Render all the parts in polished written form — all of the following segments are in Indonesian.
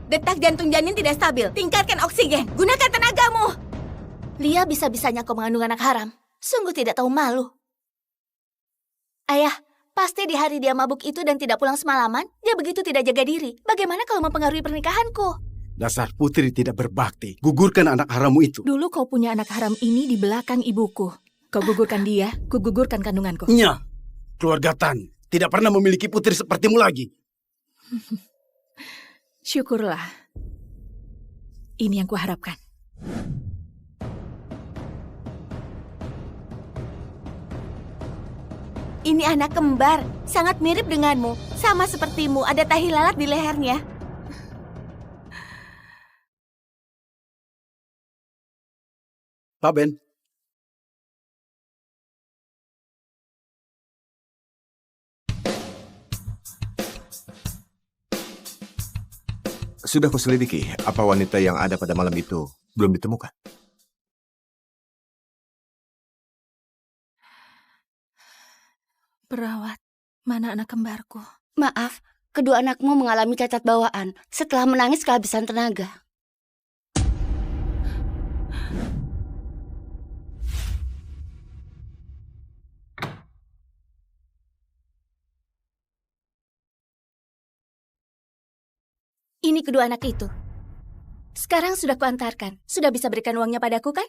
Detak jantung janin tidak stabil. Tingkatkan oksigen. Gunakan tenagamu. Lia, bisa-bisanya kau mengandung anak haram. Sungguh tidak tahu malu. Ayah, pasti di hari dia mabuk itu dan tidak pulang semalaman, dia begitu tidak jaga diri. Bagaimana kalau mempengaruhi pernikahanku? Dasar putri tidak berbakti. Gugurkan anak harammu itu. Dulu kau punya anak haram ini di belakang ibuku. Kau gugurkan dia, ku gugurkan kandunganku. Nya, keluarga Tan tidak pernah memiliki putri sepertimu lagi. Syukurlah. Ini yang kuharapkan. Ini anak kembar. Sangat mirip denganmu. Sama sepertimu, ada tahi lalat di lehernya. Pak Ben, Sudah kuselidiki apa wanita yang ada pada malam itu belum ditemukan. Perawat, mana anak kembarku? Maaf, kedua anakmu mengalami cacat bawaan setelah menangis kehabisan tenaga. Ini kedua anak itu. Sekarang sudah kuantarkan. Sudah bisa berikan uangnya padaku, kan?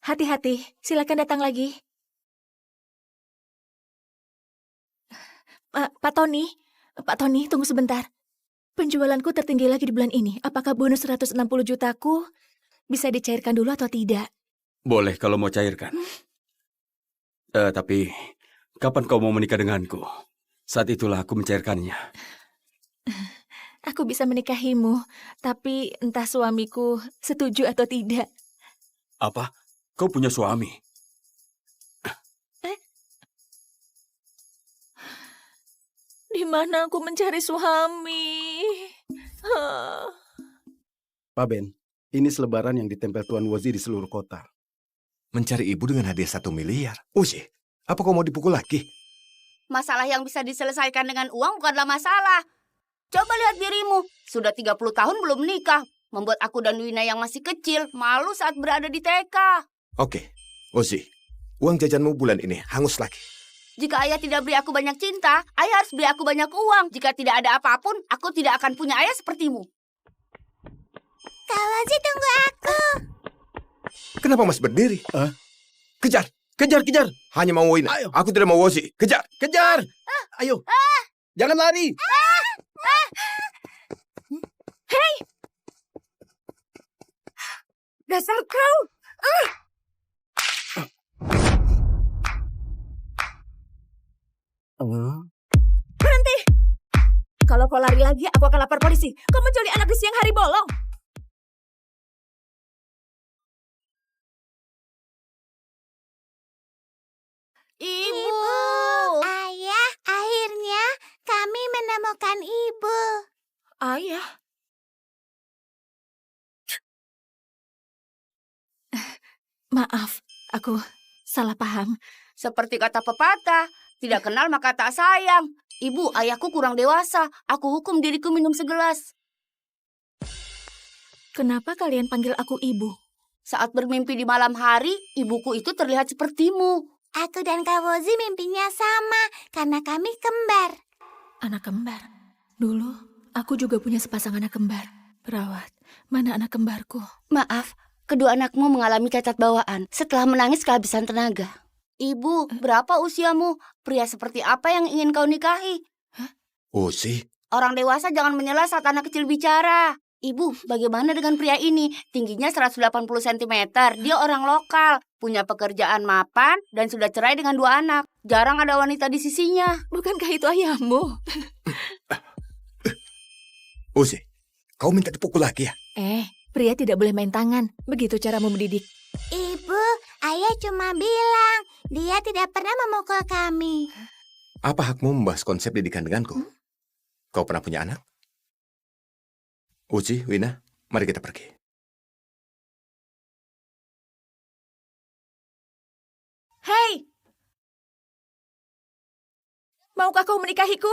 Hati-hati, silakan datang lagi. Pak Tony, tunggu sebentar. Penjualanku tertinggi lagi di bulan ini. Apakah bonus 160 jutaku bisa dicairkan dulu atau tidak? Boleh kalau mau cairkan. Tapi kapan kau mau menikah denganku? Saat itulah aku mencairkannya. Aku bisa menikahimu, tapi entah suamiku setuju atau tidak. Apa? Kau punya suami? Di mana aku mencari suami? Pak Ben, ini selebaran yang ditempel Tuan Wozi di seluruh kota. Mencari ibu dengan hadiah 1 miliar. Uji, apa kau mau dipukul lagi? Masalah yang bisa diselesaikan dengan uang bukanlah masalah. Coba lihat dirimu. Sudah 30 tahun belum menikah. Membuat aku dan Wina yang masih kecil malu saat berada di TK. Oke, Uzi, uang jajanmu bulan ini hangus lagi. Jika ayah tidak beri aku banyak cinta, ayah harus beri aku banyak uang. Jika tidak ada apapun, aku tidak akan punya ayah sepertimu. Kak Wozi, tunggu aku. Kenapa masih berdiri? Kejar! Kejar, kejar! Hanya mau Wina. Ayo. Aku tidak mau Uzi. Kejar! Kejar! Ayo! Jangan lari! Dasar kau. Kalau kau lari lagi, aku akan lapor polisi. Kau menculik anak di siang hari bolong. Ibu. Ayah, akhirnya kami menemukan ibu. Ayah. Maaf, aku salah paham. Seperti kata pepatah, tidak kenal maka tak sayang. Ibu, ayahku kurang dewasa. Aku hukum diriku minum segelas. Kenapa kalian panggil aku ibu? Saat bermimpi di malam hari, ibuku itu terlihat sepertimu. Aku dan Kak Wozi mimpinya sama karena kami kembar. Anak kembar. Dulu, aku juga punya sepasang anak kembar. Perawat, mana anak kembarku? Maaf, kedua anakmu mengalami cacat bawaan setelah menangis kehabisan tenaga. Ibu, berapa usiamu? Pria seperti apa yang ingin kau nikahi? Uzi, Orang dewasa jangan menyela saat anak kecil bicara. Ibu, bagaimana dengan pria ini? Tingginya 180 cm, dia orang lokal, punya pekerjaan mapan, dan sudah cerai dengan 2 anak. Jarang ada wanita di sisinya. Bukankah itu ayahmu? Uzi, kau minta dipukul lagi ya? Pria tidak boleh main tangan. Begitu caramu mendidik. Ibu, ayah cuma bilang dia tidak pernah memukul kami. Apa hakmu membahas konsep didikan denganku? Kau pernah punya anak? Uzi, Wina, mari kita pergi. Hei! Maukah kau menikahiku?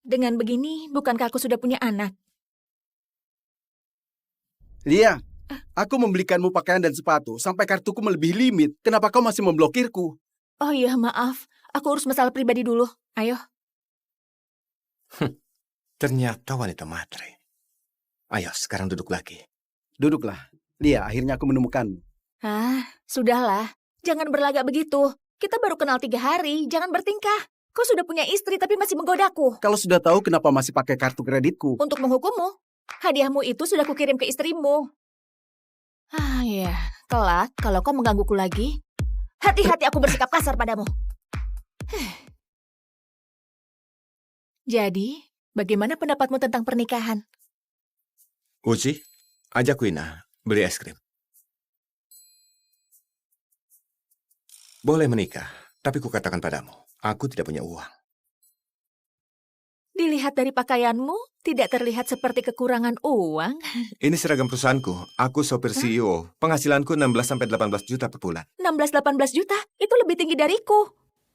Dengan begini, bukankah aku sudah punya anak? Lia, aku membelikanmu pakaian dan sepatu sampai kartuku melebihi limit. Kenapa kau masih memblokirku? Oh iya, maaf. Aku urus masalah pribadi dulu. Ayo. Ternyata wanita matre. Ayo, sekarang duduk lagi. Duduklah. Lia, akhirnya aku menemukanmu. Sudahlah. Jangan berlagak begitu. Kita baru kenal 3 hari. Jangan bertingkah. Kau sudah punya istri tapi masih menggodaku. Kalau sudah tahu kenapa masih pakai kartu kreditku? Untuk menghukummu. Hadiahmu itu sudah kukirim ke istrimu. Ya. Kelak, kalau kau menggangguku lagi, hati-hati aku bersikap kasar padamu. Jadi, bagaimana pendapatmu tentang pernikahan? Uci, ajak Wina beli es krim. Boleh menikah, tapi kukatakan padamu, aku tidak punya uang. Dilihat dari pakaianmu, tidak terlihat seperti kekurangan uang. Ini seragam perusahaanku. Aku sopir CEO. Penghasilanku 16-18 juta per bulan. 16-18 juta? Itu lebih tinggi dariku.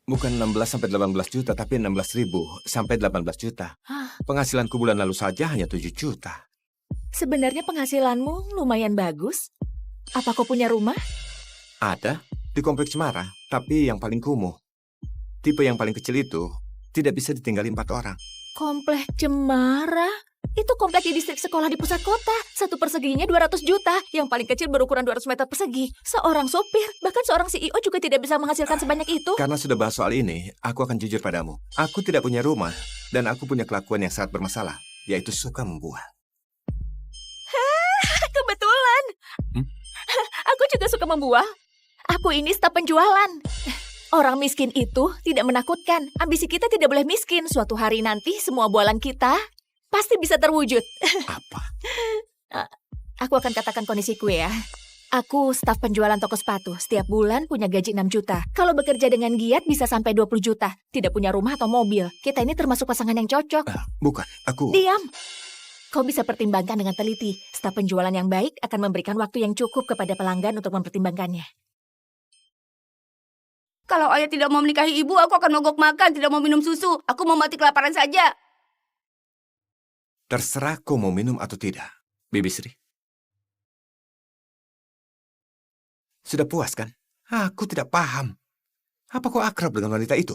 Bukan 16-18 juta, tapi 16.000 sampai 18 juta. Penghasilanku bulan lalu saja hanya 7 juta. Sebenarnya penghasilanmu lumayan bagus. Apa kau punya rumah? Ada, di Kompleks Cemara, tapi yang paling kumuh. Tipe yang paling kecil itu tidak bisa ditinggali 4 orang. Komplek Cemara? Itu komplek di distrik sekolah di pusat kota. 1 perseginya 200 juta. Yang paling kecil berukuran 200 meter persegi. Seorang sopir, bahkan seorang CEO juga tidak bisa menghasilkan sebanyak itu. Karena sudah bahas soal ini, aku akan jujur padamu. Aku tidak punya rumah, dan aku punya kelakuan yang sangat bermasalah, yaitu suka membual. Kebetulan. Aku juga suka membual. Aku ini staf penjualan. Orang miskin itu tidak menakutkan. Ambisi kita tidak boleh miskin. Suatu hari nanti semua bualan kita pasti bisa terwujud. Apa? Aku akan katakan kondisiku ya. Aku staf penjualan toko sepatu. Setiap bulan punya gaji 6 juta. Kalau bekerja dengan giat bisa sampai 20 juta. Tidak punya rumah atau mobil. Kita ini termasuk pasangan yang cocok. Bukan, aku... Diam. Kau bisa pertimbangkan dengan teliti. Staf penjualan yang baik akan memberikan waktu yang cukup kepada pelanggan untuk mempertimbangkannya. Kalau ayah tidak mau menikahi ibu, aku akan mogok makan, tidak mau minum susu. Aku mau mati kelaparan saja. Terserah kau mau minum atau tidak, Bibi Sri. Sudah puas kan? Aku tidak paham. Apa kau akrab dengan wanita itu?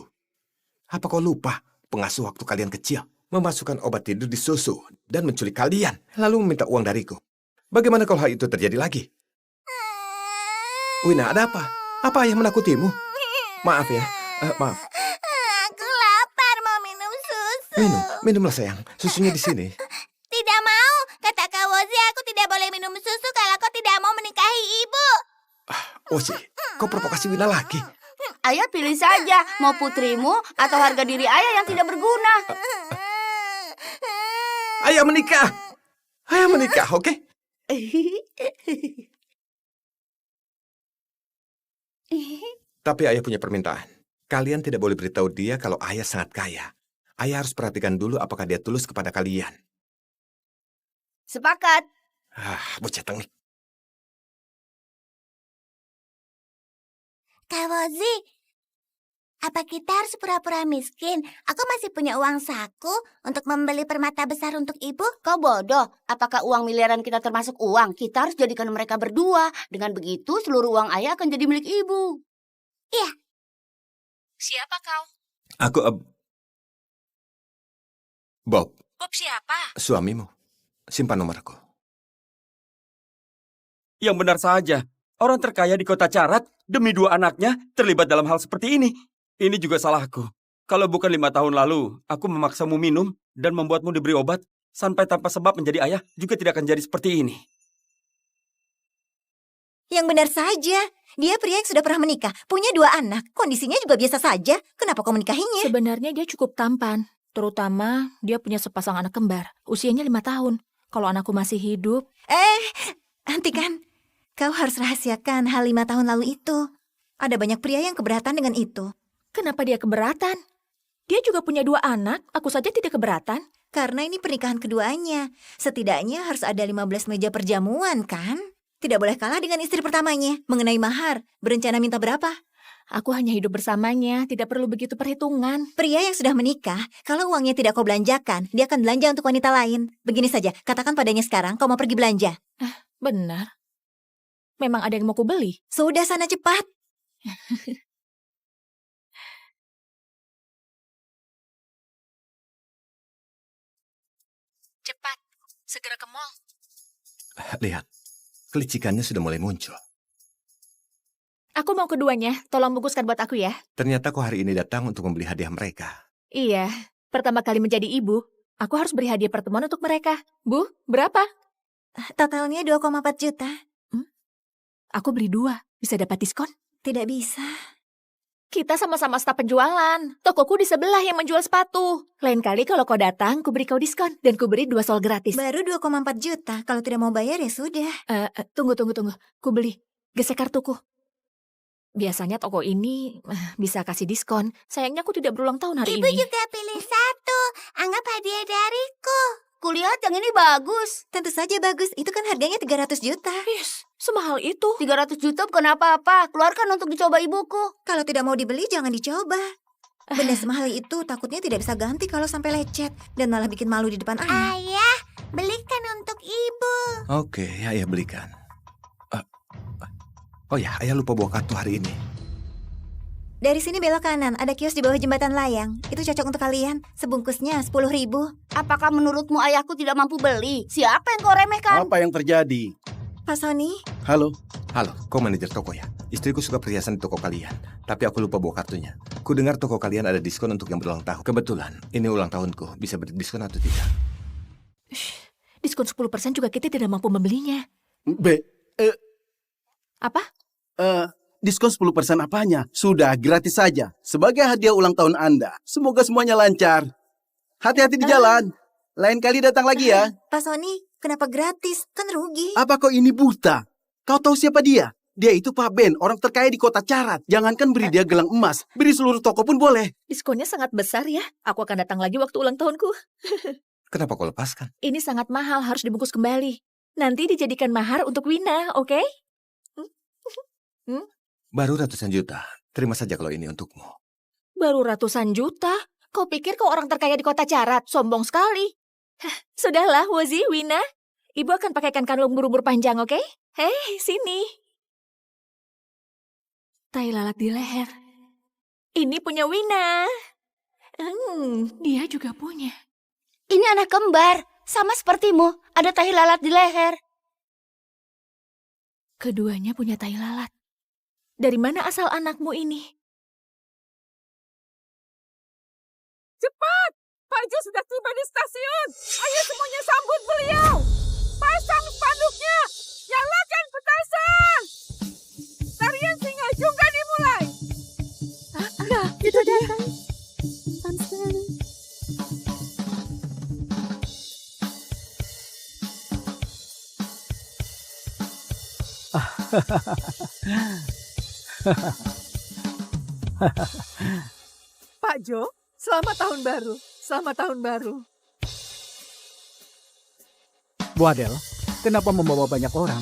Apa kau lupa pengasuh waktu kalian kecil memasukkan obat tidur di susu dan menculik kalian, lalu meminta uang dariku? Bagaimana kalau hal itu terjadi lagi? Wina, ada apa? Apa ayah menakutimu? Maaf ya, maaf. Aku lapar mau minum susu. Minumlah sayang. Susunya di sini. Tidak mau. Kata Kak Wozi aku tidak boleh minum susu kalau kau tidak mau menikahi ibu. Oci, kau provokasi Wina lagi. Ayah pilih saja, mau putrimu atau harga diri ayah yang tidak berguna. Ayah menikah. Ayah menikah, oke? Tapi ayah punya permintaan. Kalian tidak boleh beritahu dia kalau ayah sangat kaya. Ayah harus perhatikan dulu apakah dia tulus kepada kalian. Sepakat. Bocah tengik. Kak Wozi, apa kita harus pura-pura miskin? Aku masih punya uang saku untuk membeli permata besar untuk ibu. Kau bodoh. Apakah uang miliaran kita termasuk uang? Kita harus jadikan mereka berdua. Dengan begitu seluruh uang ayah akan jadi milik ibu. Iya. Siapa kau? Aku, Bob, Bob siapa? suamimu. Simpan nomorku. Yang benar saja. Orang terkaya di kota Carat demi 2 anaknya terlibat dalam hal seperti ini. Ini juga salahku. Kalau bukan 5 tahun lalu, aku memaksamu minum dan membuatmu diberi obat, sampai tanpa sebab menjadi ayah juga tidak akan jadi seperti ini. Yang benar saja. Dia pria yang sudah pernah menikah, punya 2 anak. Kondisinya juga biasa saja. Kenapa kau menikahinya? Sebenarnya dia cukup tampan. Terutama dia punya sepasang anak kembar. Usianya 5 tahun. Kalau anakku masih hidup... Hentikan. Kau harus rahasiakan hal 5 tahun lalu itu. Ada banyak pria yang keberatan dengan itu. Kenapa dia keberatan? Dia juga punya 2 anak. Aku saja tidak keberatan. Karena ini pernikahan keduanya. Setidaknya harus ada 15 meja perjamuan, kan? Tidak boleh kalah dengan istri pertamanya. Mengenai mahar, berencana minta berapa? Aku hanya hidup bersamanya, tidak perlu begitu perhitungan. Pria yang sudah menikah, kalau uangnya tidak kau belanjakan, dia akan belanja untuk wanita lain. Begini saja, katakan padanya sekarang kau mau pergi belanja. Benar. Memang ada yang mau kubeli? Sudah sana cepat. Cepat, segera ke mall. Lihat, kelicikannya sudah mulai muncul. Aku mau keduanya, tolong bungkuskan buat aku ya. Ternyata kau hari ini datang untuk membeli hadiah mereka. Iya, pertama kali menjadi ibu, aku harus beri hadiah pertemuan untuk mereka. Bu, berapa? Totalnya 2,4 juta. Aku beli 2, bisa dapat diskon? Tidak bisa. Kita sama-sama staf penjualan. Tokoku di sebelah yang menjual sepatu. Lain kali kalau kau datang, ku beri kau diskon. Dan ku beri 2 sol gratis. Baru 2,4 juta. Kalau tidak mau bayar ya sudah. Tunggu. Ku beli. Gesek kartuku. Biasanya toko ini bisa kasih diskon. Sayangnya aku tidak berulang tahun hari Ibu ini. juga pilih satu. Anggap hadiah dariku. Kulihat yang ini bagus. Tentu saja bagus. Itu kan harganya 300 juta. Yes, semahal itu. 300 juta bukan apa-apa. Keluarkan untuk dicoba ibuku. Kalau tidak mau dibeli, jangan dicoba. Benda semahal itu takutnya tidak bisa ganti kalau sampai lecet. Dan malah bikin malu di depan ayah. Ayah, belikan untuk ibu. Oke, ayah belikan. Oh ya, ayah lupa bawa kartu hari ini. Dari sini belok kanan, ada kios di bawah jembatan layang. Itu cocok untuk kalian. Sebungkusnya 10.000. Apakah menurutmu ayahku tidak mampu beli? Siapa yang kau remehkan? Apa yang terjadi? Pak Sony, Halo? Halo, kau manajer toko ya? Istriku suka perhiasan di toko kalian, tapi aku lupa bawa kartunya. Ku dengar toko kalian ada diskon untuk yang berulang tahun. Kebetulan, ini ulang tahunku. Bisa beri diskon atau tidak? Diskon 10% juga kita tidak mampu membelinya. Apa? Diskon 10% apanya? Sudah, gratis saja. Sebagai hadiah ulang tahun Anda. Semoga semuanya lancar. Hati-hati di jalan. Lain kali datang lagi ya. Pak Sony, kenapa gratis? Kan rugi. Apa kau ini buta? Kau tahu siapa dia? Dia itu Pak Ben, orang terkaya di kota Carat. Jangankan beri dia gelang emas, beri seluruh toko pun boleh. Diskonnya sangat besar ya. Aku akan datang lagi waktu ulang tahunku. Kenapa kau lepaskan? Ini sangat mahal, harus dibungkus kembali. Nanti dijadikan mahar untuk Wina, oke? Baru ratusan juta. Terima saja kalau ini untukmu. Baru ratusan juta? Kau pikir kau orang terkaya di kota Carat? Sombong sekali. Sudahlah, Wozi, Wina. Ibu akan pakaikan kalung berumur panjang, oke? Hei, sini. Tai lalat di leher. Ini punya Wina. Dia juga punya. Ini anak kembar. Sama sepertimu. Ada tahi lalat di leher. Keduanya punya tai lalat. Dari mana asal anakmu ini? Cepat! Pak Jo sudah tiba di stasiun. Ayo semuanya sambut beliau. Pasang spanduknya. Nyalakan petasan. Tarian singa juga dimulai. Enggak, itu datang. Pak Jo, selamat tahun baru. Selamat tahun baru. Bu Adel, kenapa membawa banyak orang?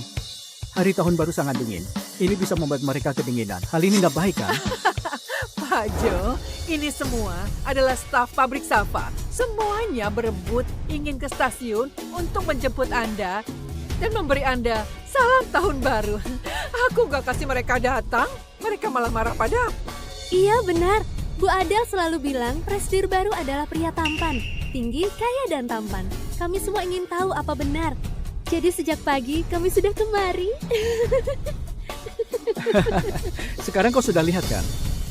Hari tahun baru sangat dingin. Ini bisa membuat mereka kedinginan. Hal ini nggak baik kan? Pak Jo, ini semua adalah staf pabrik Safa. Semuanya berebut ingin ke stasiun untuk menjemput Anda dan memberi Anda salam tahun baru. Aku gak kasih mereka datang, mereka malah marah padaku. Iya benar, Bu Adel selalu bilang presidir baru adalah pria tampan, tinggi, kaya dan tampan. Kami semua ingin tahu apa benar. Jadi sejak pagi kami sudah kemari. Sekarang kau sudah lihat kan?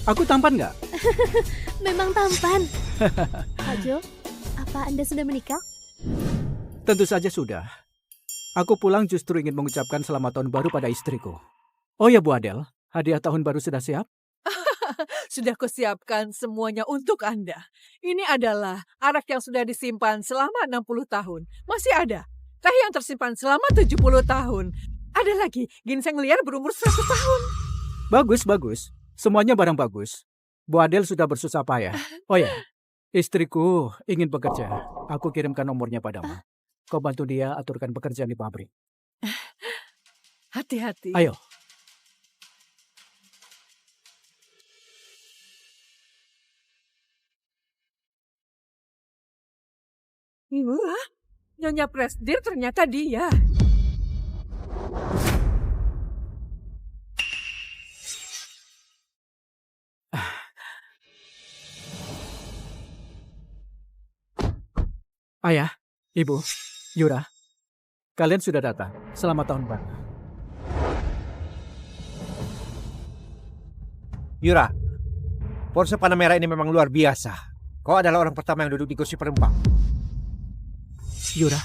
Aku tampan nggak? Memang tampan. Pak Jo, apa Anda sudah menikah? Tentu saja sudah. Aku pulang justru ingin mengucapkan selamat tahun baru pada istriku. Oh ya Bu Adel, hadiah tahun baru sudah siap? Sudah kusiapkan semuanya untuk Anda. Ini adalah arak yang sudah disimpan selama 60 tahun. Masih ada. Teh yang tersimpan selama 70 tahun. Ada lagi ginseng liar berumur 100 tahun. Bagus, bagus. Semuanya barang bagus. Bu Adel sudah bersusah payah. Oh ya, istriku ingin bekerja. Aku kirimkan nomornya padamu. Kau bantu dia aturkan pekerjaan di pabrik. Hati-hati. Ayo. Wah, Nyonya Presdir ternyata dia. Ayah, Ibu, Yura, kalian sudah datang. Selamat tahun baru. Yura, ponsel panah merah ini memang luar biasa. Kau adalah orang pertama yang duduk di kursi penumpang. Yura,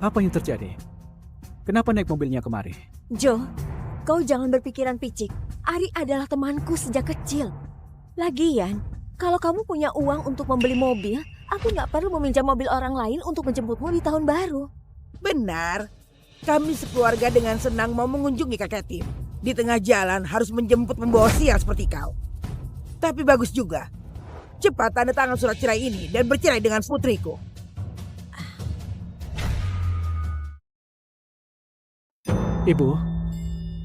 apa yang terjadi? Kenapa naik mobilnya kemari? Jo, kau jangan berpikiran picik. Ari adalah temanku sejak kecil. Lagian, kalau kamu punya uang untuk membeli mobil, aku nggak perlu meminjam mobil orang lain untuk menjemputmu di tahun baru. Benar. Kami sekeluarga dengan senang mau mengunjungi kakek Tim. Di tengah jalan harus menjemput membawa sial seperti kau. Tapi bagus juga. Cepat tanda tangan surat cerai ini dan bercerai dengan putriku. Ibu,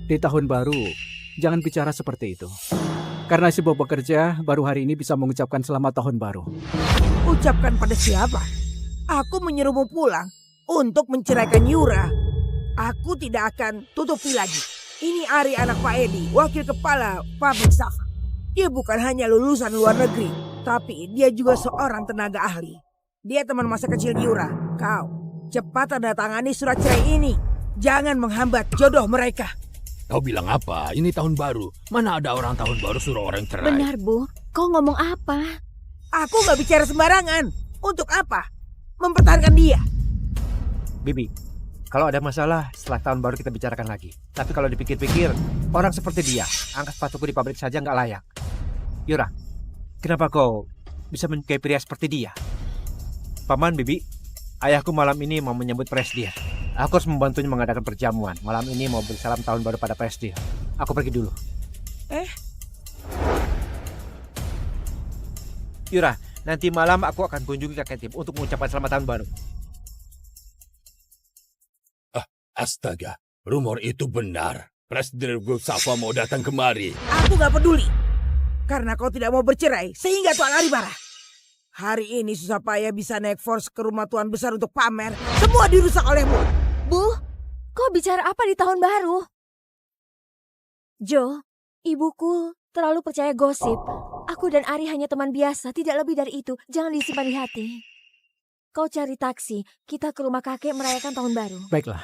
di tahun baru, jangan bicara seperti itu. Karena sibuk bekerja, baru hari ini bisa mengucapkan selamat tahun baru. Ucapkan pada siapa? Aku menyuruhmu pulang untuk menceraikan Yura. Aku tidak akan tutupi lagi. Ini Ari anak Pak Edi, wakil kepala pabrik Safa. Dia bukan hanya lulusan luar negeri, tapi dia juga seorang tenaga ahli. Dia teman masa kecil Yura. Kau, cepat tanda tangani surat cerai ini. Jangan menghambat jodoh mereka. Kau bilang apa? Ini tahun baru. Mana ada orang tahun baru suruh orang cerai? Benar, Bu. Kau ngomong apa? Aku nggak bicara sembarangan. Untuk apa? Mempertahankan dia. Bibi, kalau ada masalah setelah tahun baru kita bicarakan lagi. Tapi kalau dipikir-pikir, orang seperti dia, angkat sepatuku di pabrik saja nggak layak. Yura, kenapa kau bisa menyukai pria seperti dia? Paman, Bibi, ayahku malam ini mau menyambut Presdir. Aku harus membantunya mengadakan perjamuan. Malam ini mau beri salam tahun baru pada Presdir. Aku pergi dulu. Yura, nanti malam aku akan kunjungi kakek Tim untuk mengucapkan selamat tahun baru. Astaga, rumor itu benar. Presdir Group Safa mau datang kemari. Aku nggak peduli. Karena kau tidak mau bercerai, sehingga Tuan Ari marah. Hari ini susah payah bisa naik force ke rumah Tuan Besar untuk pamer. Semua dirusak olehmu. Bu, kau bicara apa di tahun baru? Jo, ibuku terlalu percaya gosip. Aku dan Ari hanya teman biasa, tidak lebih dari itu. Jangan disimpan di hati. Kau cari taksi, kita ke rumah kakek merayakan tahun baru. Baiklah.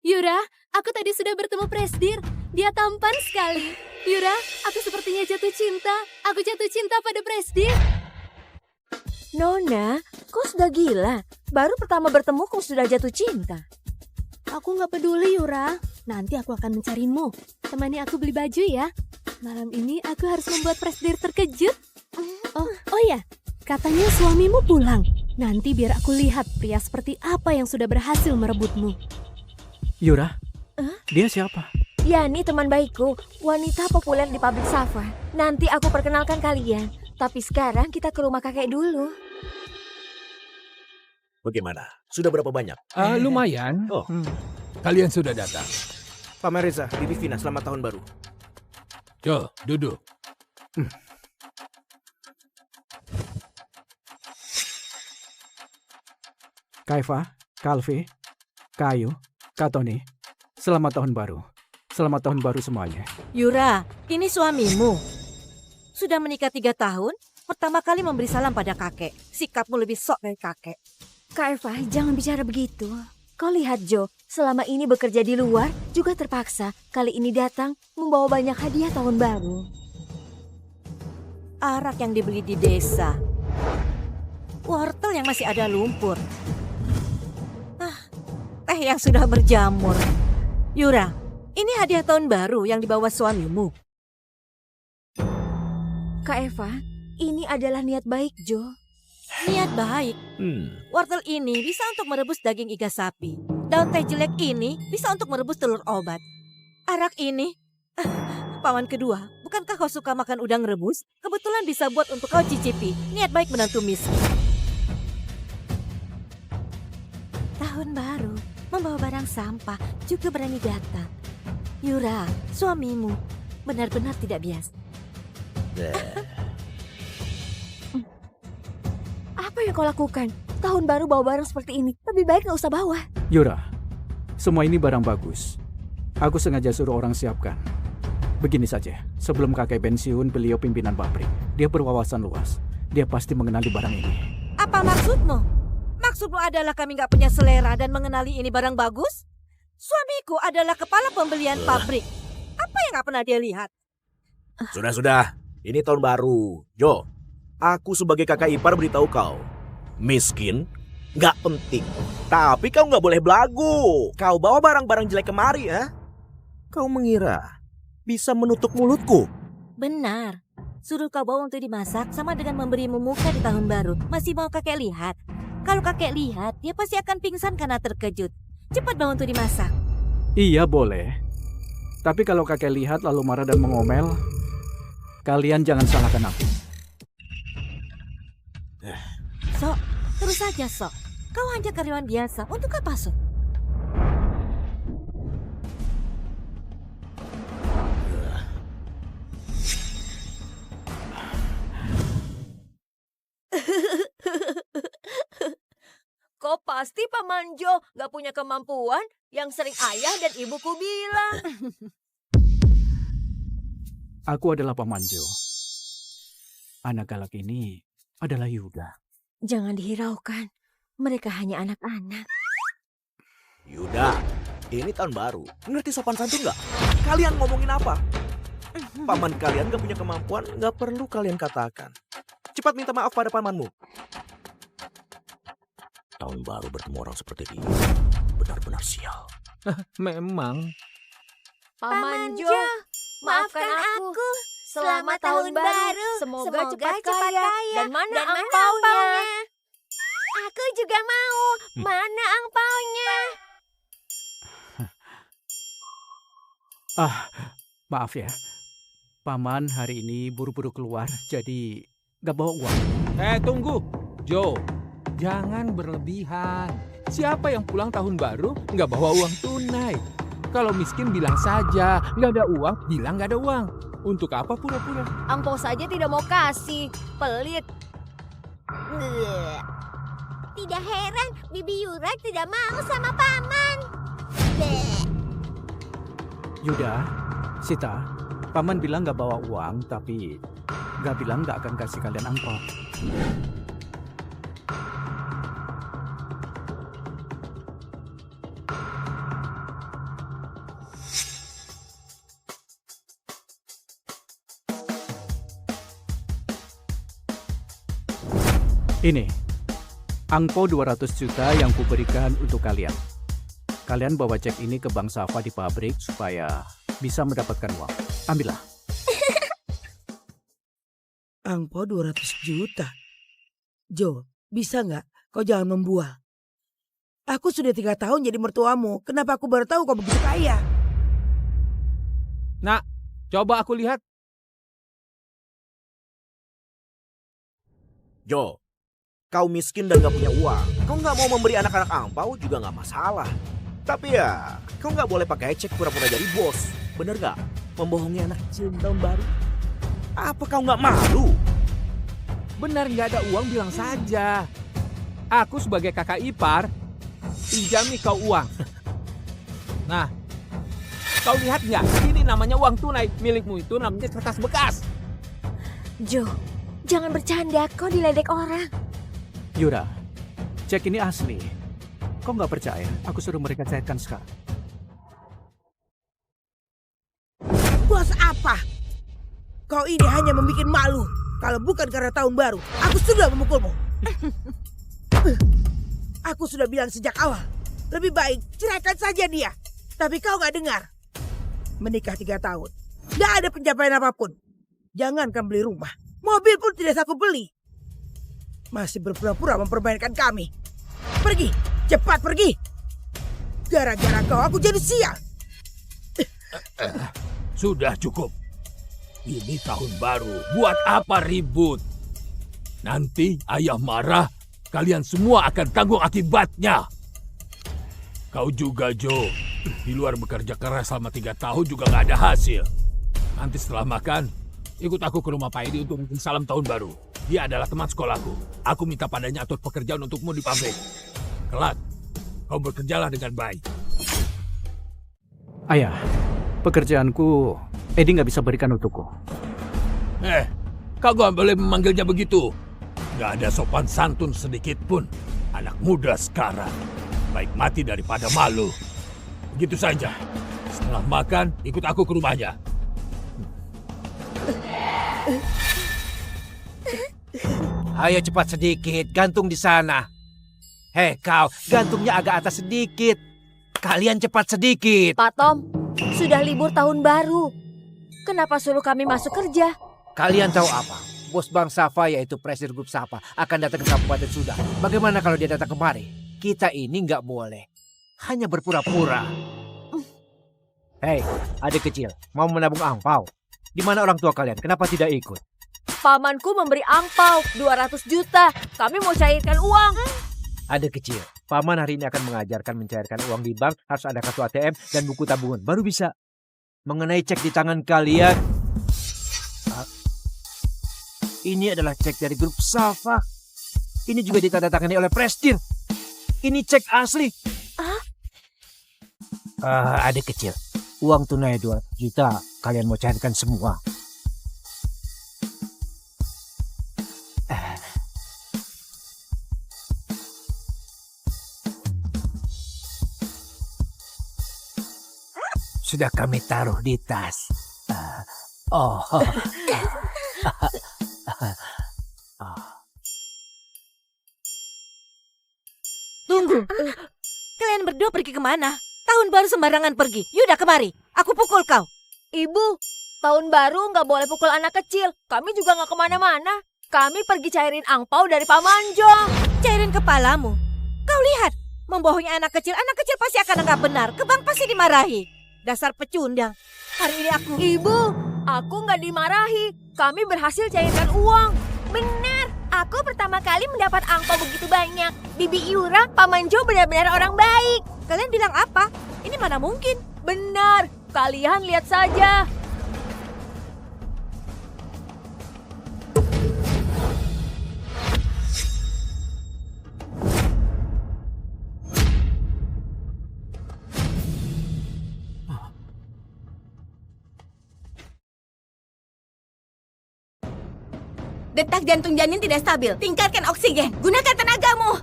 Yura, aku tadi sudah bertemu Presdir. Dia tampan sekali. Yura, aku sepertinya jatuh cinta. Aku jatuh cinta pada Presdir. Nona, kau sudah gila. Baru pertama bertemu kau sudah jatuh cinta. Aku nggak peduli, Yura. Nanti aku akan mencarimu. Temani aku beli baju ya. Malam ini aku harus membuat Presdir terkejut. Oh ya, katanya suamimu pulang. Nanti biar aku lihat pria seperti apa yang sudah berhasil merebutmu. Yura, dia siapa? Yani teman baikku, wanita populer di pabrik Safa. Nanti aku perkenalkan kalian. Tapi sekarang kita ke rumah kakek dulu. Bagaimana? Sudah berapa banyak? Lumayan. Oh, Kalian sudah datang. Paman Reza, Bibi Vina, selamat tahun baru. Yo, duduk. Kaifa, Kalvi, Kayu, Katoni, selamat tahun baru. Selamat tahun baru semuanya. Yura, ini suamimu. Sudah menikah 3 tahun, pertama kali memberi salam pada kakek. Sikapmu lebih sok dari kakek. Kak Eva, jangan bicara begitu. Kau lihat Jo, selama ini bekerja di luar juga terpaksa. Kali ini datang membawa banyak hadiah tahun baru. Arak yang dibeli di desa. Wortel yang masih ada lumpur. Teh yang sudah berjamur. Yura, ini hadiah tahun baru yang dibawa suamimu. Kak Eva, ini adalah niat baik Jo. Niat baik. Wortel ini bisa untuk merebus daging iga sapi. Daun teh jelek ini bisa untuk merebus telur obat. Arak ini, paman kedua, bukankah kau suka makan udang rebus? Kebetulan bisa buat untuk kau cicipi. Niat baik menantu miskin. Tahun baru, membawa barang sampah, juga berani datang. Yura, suamimu, benar-benar tidak biasa. kau lakukan? Tahun baru bawa barang seperti ini. Lebih baik nggak usah bawa. Yura, semua ini barang bagus. Aku sengaja suruh orang siapkan. Begini saja, sebelum kakek pensiun, beliau pimpinan pabrik. Dia berwawasan luas. Dia pasti mengenali barang ini. Apa maksudmu? Maksudmu adalah kami nggak punya selera dan mengenali ini barang bagus? Suamiku adalah kepala pembelian pabrik. Apa yang nggak pernah dia lihat? Sudah. Ini tahun baru. Jo, aku sebagai kakak ipar beritahu kau. Miskin, nggak penting. Tapi kau nggak boleh belagu. Kau bawa barang-barang jelek kemari, ya? Kau mengira bisa menutup mulutku? Benar. Suruh kau bawa untuk dimasak sama dengan memberimu muka di tahun baru. Masih mau kakek lihat? Kalau kakek lihat, dia pasti akan pingsan karena terkejut. Cepat bawa untuk dimasak. Iya, boleh. Tapi kalau kakek lihat lalu marah dan mengomel, kalian jangan salahkan aku. Sok, terus saja Sok. Kau hanya karyawan biasa. Untuk apa Sok? Kok pasti Paman Jo gak punya kemampuan yang sering ayah dan ibuku bilang. Aku adalah Paman Jo. Anak galak ini adalah Yuda. Jangan dihiraukan, mereka hanya anak-anak. Yuda, ini tahun baru. Ngerti sopan santun nggak? Kalian ngomongin apa? Paman kalian gak punya kemampuan, gak perlu kalian katakan. Cepat minta maaf pada pamanmu. Tahun baru bertemu orang seperti dia. Benar-benar sial. Memang. Paman Jo, maafkan aku. Selamat tahun baru. Semoga cepat kaya. Dan mana angpaunya? Aku juga mau. Mana angpaunya? Maaf ya. Paman hari ini buru-buru keluar, jadi gak bawa uang. Tunggu. Jo, jangan berlebihan. Siapa yang pulang tahun baru nggak bawa uang tunai? Kalau miskin bilang saja, nggak ada uang, bilang nggak ada uang. Untuk apa pura-pura? Angpau saja tidak mau kasih. Pelit. Tidak heran Bibi Yura tidak mau sama Paman. Yuda, Sita, Paman bilang gak bawa uang, tapi gak bilang gak akan kasih kalian angpau. Ini, angpau 200 juta yang kuberikan untuk kalian. Kalian bawa cek ini ke Bank Safa di pabrik supaya bisa mendapatkan uang. Ambillah. Angpau 200 juta. Jo, bisa nggak kau jangan membual? Aku sudah 3 tahun jadi mertuamu. Kenapa aku baru tahu kau begitu kaya? Nak, coba aku lihat. Jo, kau miskin dan gak punya uang. Kau gak mau memberi anak-anak angpau juga gak masalah. Tapi ya, kau gak boleh pakai cek pura-pura jadi bos. Bener gak? Membohongi anak kecil di tahun baru. Apa kau gak malu? Benar nggak ada uang bilang saja. Aku sebagai kakak ipar, pinjami kau uang. Nah, kau lihat nggak? Ini namanya uang tunai. Milikmu itu namanya kertas bekas. Jo, jangan bercanda. Kau diledek orang. Yura, cek ini asli. Kau nggak percaya? Aku suruh mereka cairkan sekarang. Bos apa? Kau ini hanya membuat malu. Kalau bukan karena tahun baru, aku sudah memukulmu. Aku sudah bilang sejak awal, lebih baik ceraikan saja dia. Tapi kau gak dengar. Menikah 3 tahun, gak ada pencapaian apapun. Jangankan beli rumah, mobil pun tidak aku beli. Masih berpura-pura mempermainkan kami. Pergi, cepat pergi. Gara-gara kau aku jadi sial. Sudah cukup. Ini tahun baru, buat apa ribut? Nanti ayah marah, kalian semua akan tanggung akibatnya. Kau juga, Jo. Di luar bekerja keras selama 3 tahun juga gak ada hasil. Nanti setelah makan, ikut aku ke rumah Pak Edi untuk bikin salam tahun baru. Dia adalah teman sekolahku. Aku minta padanya atur pekerjaan untukmu di pabrik. Kelak, kau bekerjalah dengan baik. Ayah, pekerjaanku Edi nggak bisa berikan untukku. Kau gak boleh memanggilnya begitu. Gak ada sopan santun sedikit pun. Anak muda sekarang. Baik mati daripada malu. Begitu saja. Setelah makan, ikut aku ke rumahnya. Ayo cepat sedikit, gantung di sana. Hei kau, gantungnya agak atas sedikit. Kalian cepat sedikit. Pak Tom, sudah libur tahun baru. Kenapa suruh kami masuk kerja? Kalian tahu apa? Bos Bank Safa yaitu Presiden Grup Safa akan datang ke Kabupaten Sudah. Bagaimana kalau dia datang kemari? Kita ini nggak boleh. Hanya berpura-pura. Hei, adik kecil, mau menabung angpau? Di mana orang tua kalian? Kenapa tidak ikut? Pamanku memberi angpau 200 juta. Kami mau cairkan uang. Adik kecil, paman hari ini akan mengajarkan mencairkan uang di bank. Harus ada kartu ATM dan buku tabungan. Baru bisa. Mengenai cek di tangan kalian, ini adalah cek dari Grup Safa. Ini juga ditandatangani oleh Prestir. Ini cek asli. Adik kecil, uang tunai 2 juta kalian mau cairkan semua. Sudah kami taruh di tas. Tunggu. Kalian berdua pergi kemana? Tahun baru sembarangan pergi. Yuda kemari. Aku pukul kau. Ibu, tahun baru nggak boleh pukul anak kecil. Kami juga nggak kemana-mana. Kami pergi cairin angpau dari Pak Manjo. Cairin kepalamu. Kau lihat, membohongi anak kecil pasti akan anggap benar. Ke bank pasti dimarahi. Dasar pecundang. Hari ini aku... Ibu, aku nggak dimarahi. Kami berhasil cairkan uang. Benar, aku pertama kali mendapat angpau begitu banyak. Bibi Yura, Pak Manjo benar-benar orang baik. Kalian bilang apa? Ini mana mungkin? Benar, kalian lihat saja. Detak jantung janin tidak stabil. Tingkatkan oksigen. Gunakan tenagamu.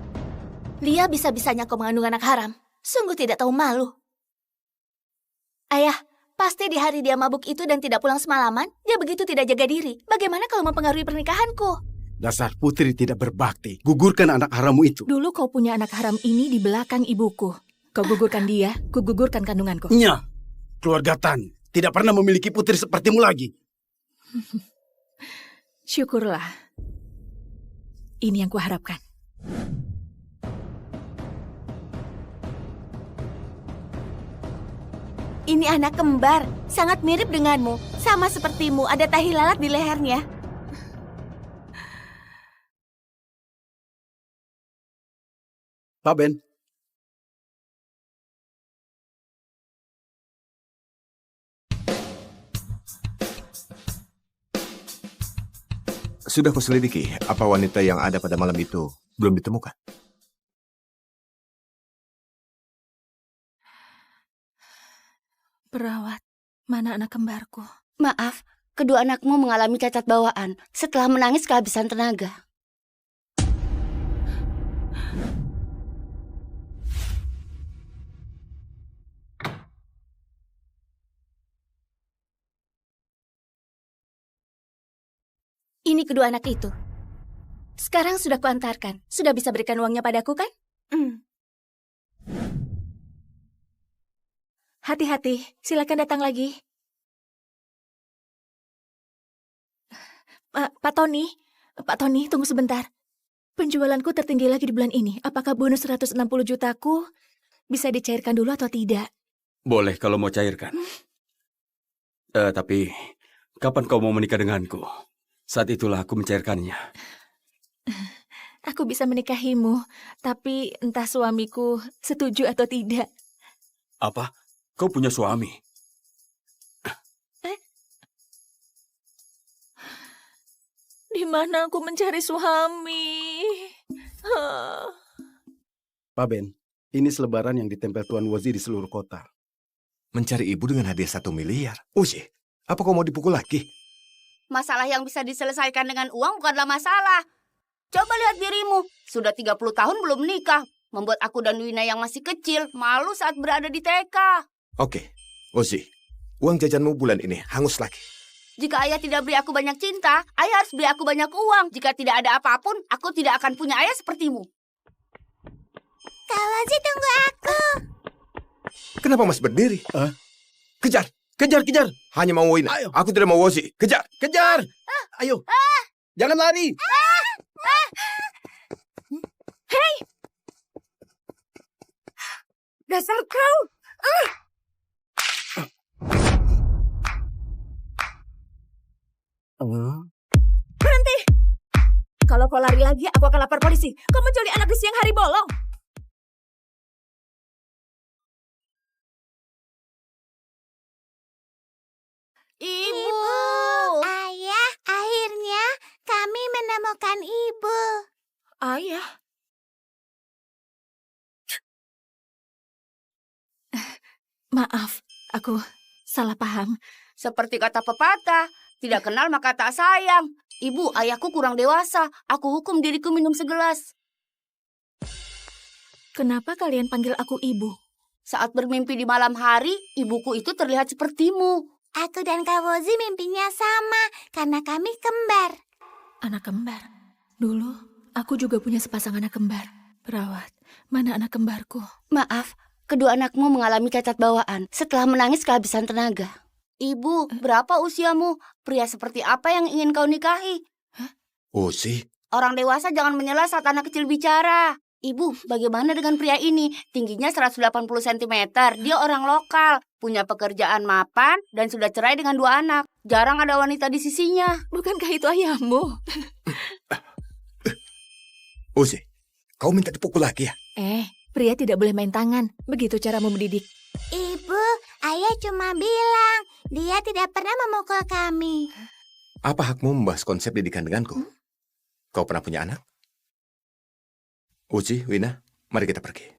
Lia bisa-bisanya kau mengandung anak haram. Sungguh tidak tahu malu. Ayah, pasti di hari dia mabuk itu dan tidak pulang semalaman, dia begitu tidak jaga diri. Bagaimana kalau mempengaruhi pernikahanku? Dasar putri tidak berbakti. Gugurkan anak harammu itu. Dulu kau punya anak haram ini di belakang ibuku. Kau gugurkan dia, kugugurkan kandunganku. Nya, keluarga Tan tidak pernah memiliki putri sepertimu lagi. Syukurlah. Ini yang kuharapkan. Ini anak kembar, sangat mirip denganmu. Sama sepertimu, ada tahi lalat di lehernya. Pak Ben. Sudah kuselidiki apa wanita yang ada pada malam itu belum ditemukan. Perawat, mana anak kembarku? Maaf, kedua anakmu mengalami cacat bawaan setelah menangis kehabisan tenaga. Ini kedua anak itu. Sekarang sudah kuantarkan. Sudah bisa berikan uangnya padaku kan? Hati-hati, silakan datang lagi. Pak Tony, tunggu sebentar. Penjualanku tertinggi lagi di bulan ini. Apakah bonus 160 jutaku bisa dicairkan dulu atau tidak? Boleh kalau mau cairkan. Tapi kapan kau mau menikah denganku? Saat itulah aku mencairkannya. Aku bisa menikahimu, tapi entah suamiku setuju atau tidak. Apa? Kau punya suami? Di mana aku mencari suami? Pak Ben, ini selebaran yang ditempel Tuan Wozi di seluruh kota. Mencari ibu dengan hadiah 1 miliar. Uji, apa kau mau dipukul lagi? Masalah yang bisa diselesaikan dengan uang bukanlah masalah. Coba lihat dirimu, sudah 30 tahun belum nikah. Membuat aku dan Wina yang masih kecil malu saat berada di TK. Oke, Uji, uang jajanmu bulan ini hangus lagi. Jika ayah tidak beri aku banyak cinta, ayah harus beri aku banyak uang. Jika tidak ada apapun, aku tidak akan punya ayah sepertimu. Kak Wozi, tunggu aku. Kenapa masih berdiri? Kejar! Kejar, kejar! Hanya mau Wina. Aku tidak mau Wozi. Kejar! Kejar! Ayo! Jangan lari! Hei! Dasar kau! Berhenti! Kalau kau lari lagi, aku akan lapor polisi. Kau menculik anak di siang hari bolong. Ibu! Ayah, akhirnya kami menemukan ibu. Ayah? Maaf, aku salah paham. Seperti kata pepatah, tidak kenal maka tak sayang. Ibu, ayahku kurang dewasa. Aku hukum diriku minum segelas. Kenapa kalian panggil aku ibu? Saat bermimpi di malam hari, ibuku itu terlihat sepertimu. Aku dan Kak Wozi mimpinya sama, karena kami kembar. Anak kembar? Dulu, aku juga punya sepasang anak kembar. Perawat, mana anak kembarku? Maaf, kedua anakmu mengalami cacat bawaan setelah menangis kehabisan tenaga. Ibu, berapa usiamu? Pria seperti apa yang ingin kau nikahi? Uzi? Orang dewasa jangan menyela saat anak kecil bicara. Ibu, bagaimana dengan pria ini? Tingginya 180 cm. Dia orang lokal, punya pekerjaan mapan, dan sudah cerai dengan 2 anak. Jarang ada wanita di sisinya. Bukankah itu ayahmu? Uzi, kau minta dipukul lagi ya? Pria tidak boleh main tangan. Begitu caramu mendidik. Ibu, ayah cuma bilang dia tidak pernah memukul kami. Apa hakmu membahas konsep didikan denganku? Kau pernah punya anak? Uji, Wina, mari kita pergi.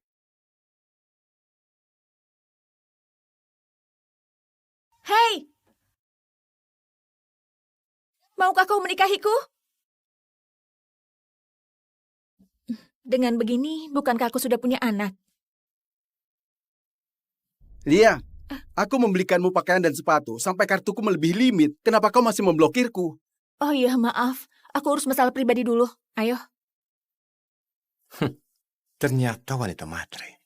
Hei! Maukah kau menikahiku? Dengan begini, bukankah aku sudah punya anak? Lia, aku membelikanmu pakaian dan sepatu sampai kartuku melebihi limit. Kenapa kau masih memblokirku? Oh iya, maaf. Aku urus masalah pribadi dulu. Ayo. Ternyata wanita matre.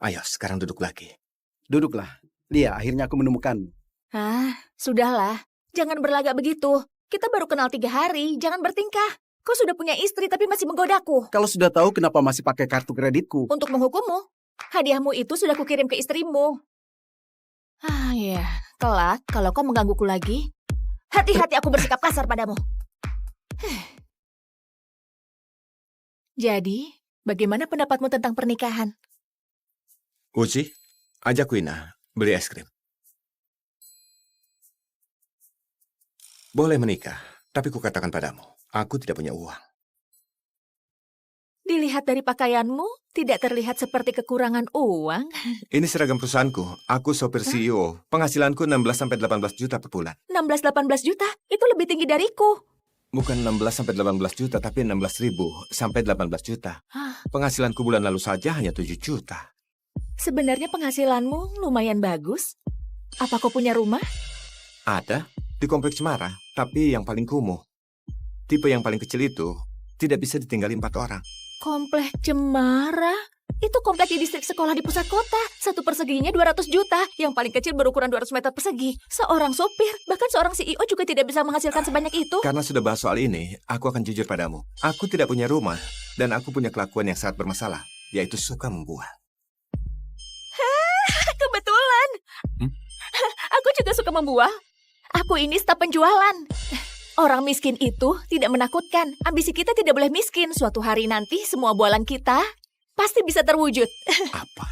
Ayo, sekarang duduk lagi. Duduklah. Lia, akhirnya aku menemukanmu. Sudahlah. Jangan berlagak begitu. Kita baru kenal 3 hari. Jangan bertingkah. Kau sudah punya istri tapi masih menggodaku. Kalau sudah tahu kenapa masih pakai kartu kreditku? Untuk menghukummu. Hadiahmu itu sudah kukirim ke istrimu. Ya. Kelak, kalau kau menggangguku lagi, hati-hati aku bersikap kasar padamu. Jadi, bagaimana pendapatmu tentang pernikahan? Uji, ajak Wina beli es krim. Boleh menikah, tapi kukatakan padamu, aku tidak punya uang. Dilihat dari pakaianmu, tidak terlihat seperti kekurangan uang. Ini seragam perusahaanku. Aku sopir CEO. Penghasilanku 16-18 juta per bulan. 16-18 juta? Itu lebih tinggi dariku. Bukan 16-18 juta, tapi 16.000 sampai 18 juta. Penghasilanku bulan lalu saja hanya 7 juta. Sebenarnya penghasilanmu lumayan bagus. Apa kau punya rumah? Ada, di kompleks Cemara, tapi yang paling kumuh. Tipe yang paling kecil itu tidak bisa ditinggali 4 orang. Komplek Cemara? Itu komplek di distrik sekolah di pusat kota. 1 perseginya 200 juta. Yang paling kecil berukuran 200 meter persegi. Seorang sopir, bahkan seorang CEO juga tidak bisa menghasilkan sebanyak itu. Karena sudah bahas soal ini, aku akan jujur padamu. Aku tidak punya rumah, dan aku punya kelakuan yang sangat bermasalah, yaitu suka membual. Kebetulan. Aku juga suka membual. Aku ini staf penjualan. Orang miskin itu tidak menakutkan. Ambisi kita tidak boleh miskin. Suatu hari nanti semua bualan kita pasti bisa terwujud. Apa?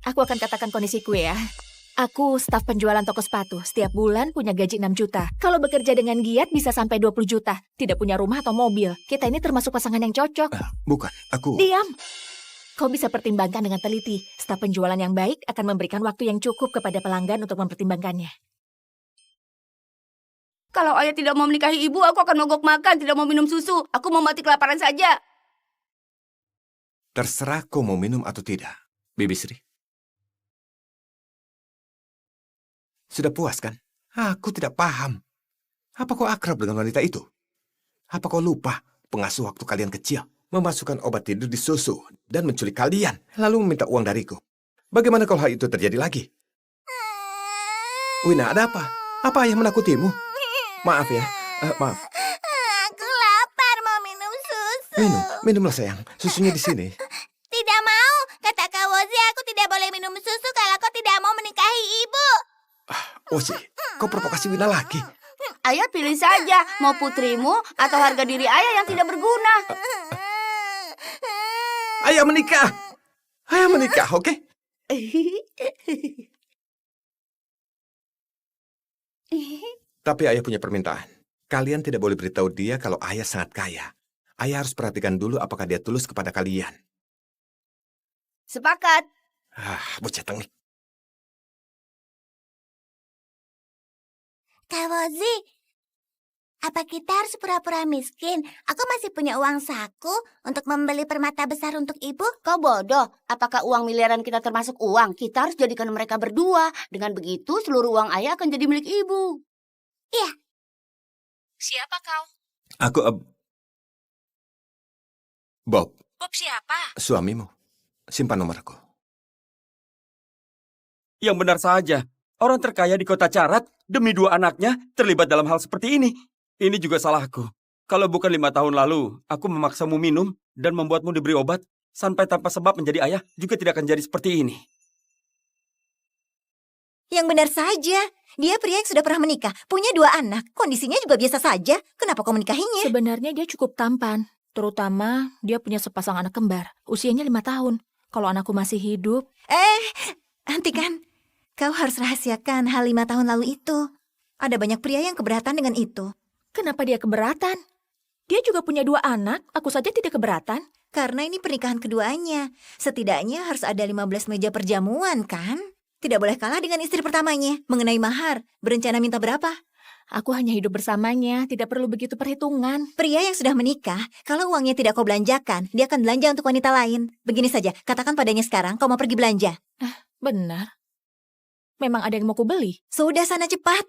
Aku akan katakan kondisiku ya. Aku staf penjualan toko sepatu. Setiap bulan punya gaji 6 juta. Kalau bekerja dengan giat bisa sampai 20 juta. Tidak punya rumah atau mobil. Kita ini termasuk pasangan yang cocok. Bukan, aku... Diam! Kau bisa pertimbangkan dengan teliti. Staf penjualan yang baik akan memberikan waktu yang cukup kepada pelanggan untuk mempertimbangkannya. Kalau ayah tidak mau menikahi ibu, aku akan mogok makan, tidak mau minum susu. Aku mau mati kelaparan saja. Terserah kau mau minum atau tidak, Bibi Sri. Sudah puas kan? Aku tidak paham. Apa kau akrab dengan wanita itu? Apa kau lupa pengasuh waktu kalian kecil memasukkan obat tidur di susu dan menculik kalian, lalu meminta uang dariku? Bagaimana kalau hal itu terjadi lagi? Wina, ada apa? Apa ayah menakutimu? Maaf ya, maaf. Aku lapar mau minum susu. Minumlah sayang. Susunya di sini. Tidak mau. Kata Kak Wozi aku tidak boleh minum susu kalau kau tidak mau menikahi ibu. Wozi, kau provokasi Wina lagi. Ayah pilih saja, mau putrimu atau harga diri ayah yang tidak berguna. Ayah menikah. Ayah menikah, oke? Tapi ayah punya permintaan. Kalian tidak boleh beritahu dia kalau ayah sangat kaya. Ayah harus perhatikan dulu apakah dia tulus kepada kalian. Sepakat. Bocah tengik. Kak Wozi, apa kita harus pura-pura miskin? Aku masih punya uang saku untuk membeli permata besar untuk ibu. Kau bodoh. Apakah uang miliaran kita termasuk uang? Kita harus jadikan mereka berdua. Dengan begitu seluruh uang ayah akan jadi milik ibu. Iya. Siapa kau? Aku, Bob. Bob siapa? Suamimu. Simpan nomorku. Yang benar saja. Orang terkaya di kota Carat demi 2 anaknya terlibat dalam hal seperti ini. Ini juga salahku. Kalau bukan 5 tahun lalu, aku memaksamu minum dan membuatmu diberi obat, sampai tanpa sebab menjadi ayah juga tidak akan jadi seperti ini. Yang benar saja. Dia pria yang sudah pernah menikah, punya 2 anak. Kondisinya juga biasa saja. Kenapa kau menikahinya? Sebenarnya dia cukup tampan. Terutama dia punya sepasang anak kembar. Usianya 5 tahun. Kalau anakku masih hidup... Hentikan. Kau harus rahasiakan hal 5 tahun lalu itu. Ada banyak pria yang keberatan dengan itu. Kenapa dia keberatan? Dia juga punya 2 anak. Aku saja tidak keberatan. Karena ini pernikahan keduanya. Setidaknya harus ada 15 meja perjamuan, kan? Tidak boleh kalah dengan istri pertamanya. Mengenai mahar, berencana minta berapa? Aku hanya hidup bersamanya, tidak perlu begitu perhitungan. Pria yang sudah menikah, kalau uangnya tidak kau belanjakan, dia akan belanja untuk wanita lain. Begini saja, katakan padanya sekarang kau mau pergi belanja. Benar. Memang ada yang mau kubeli? Sudah, sana cepat.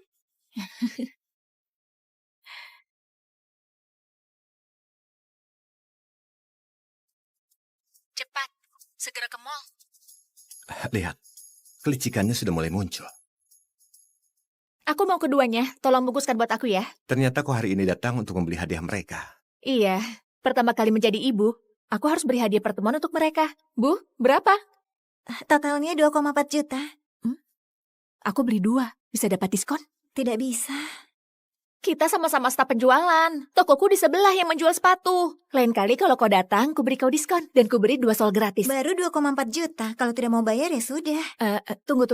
Cepat, segera ke mall. Lihat, kelicikannya sudah mulai muncul. Aku mau keduanya, tolong bungkuskan buat aku ya. Ternyata kau hari ini datang untuk membeli hadiah mereka. Iya, pertama kali menjadi ibu, aku harus beri hadiah pertemuan untuk mereka. Bu, berapa? Totalnya 2,4 juta. Aku beli 2, bisa dapat diskon? Tidak bisa. Kita sama-sama staf penjualan. Tokoku di sebelah yang menjual sepatu. Lain kali kalau kau datang, ku beri kau diskon. Dan ku beri 2 sol gratis. Baru 2,4 juta. Kalau tidak mau bayar ya sudah. Tunggu.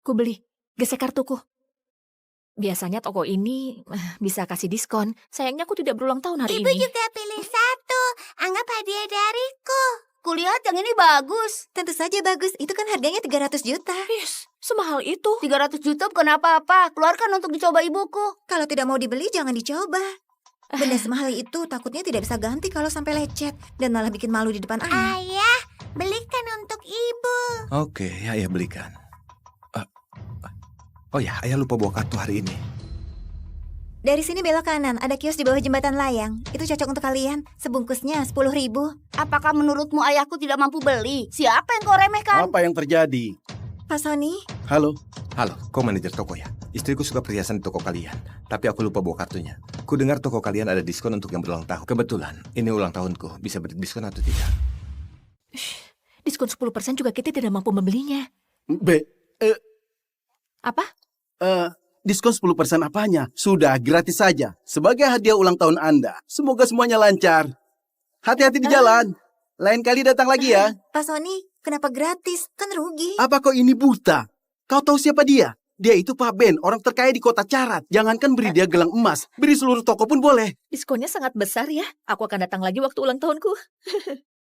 Ku beli. Gesek kartuku. Biasanya toko ini bisa kasih diskon. Sayangnya aku tidak berulang tahun hari Ibu ini. juga pilih 1. Anggap hadiah dariku. Kulihat yang ini bagus. Tentu saja bagus. Itu kan harganya 300 juta. Yes, semahal itu. 300 juta bukan apa-apa. Keluarkan untuk dicoba ibuku. Kalau tidak mau dibeli, jangan dicoba. Benda semahal itu takutnya tidak bisa ganti kalau sampai lecet. Dan malah bikin malu di depan anak. Ayah, belikan untuk ibu. Oke, ayah belikan. Oh ya, ayah lupa bawa kartu hari ini. Dari sini belok kanan, ada kios di bawah jembatan layang. Itu cocok untuk kalian. Sebungkusnya 10.000. Apakah menurutmu ayahku tidak mampu beli? Siapa yang kau remehkan? Apa yang terjadi? Pak Sony? Halo? Halo, kau manajer toko ya? Istriku suka perhiasan di toko kalian, tapi aku lupa bawa kartunya. Ku dengar toko kalian ada diskon untuk yang berulang tahun. Kebetulan, ini ulang tahunku. Bisa beri diskon atau tidak? Diskon 10% juga kita tidak mampu membelinya. Apa? Diskon 10% apanya? Sudah, gratis saja. Sebagai hadiah ulang tahun Anda. Semoga semuanya lancar. Hati-hati di jalan. Lain kali datang lagi ya. Pak Sony, kenapa gratis? Kan rugi. Apa kau ini buta? Kau tahu siapa dia? Dia itu Pak Ben, orang terkaya di kota Carat. Jangankan beri dia gelang emas, beri seluruh toko pun boleh. Diskonnya sangat besar ya. Aku akan datang lagi waktu ulang tahunku.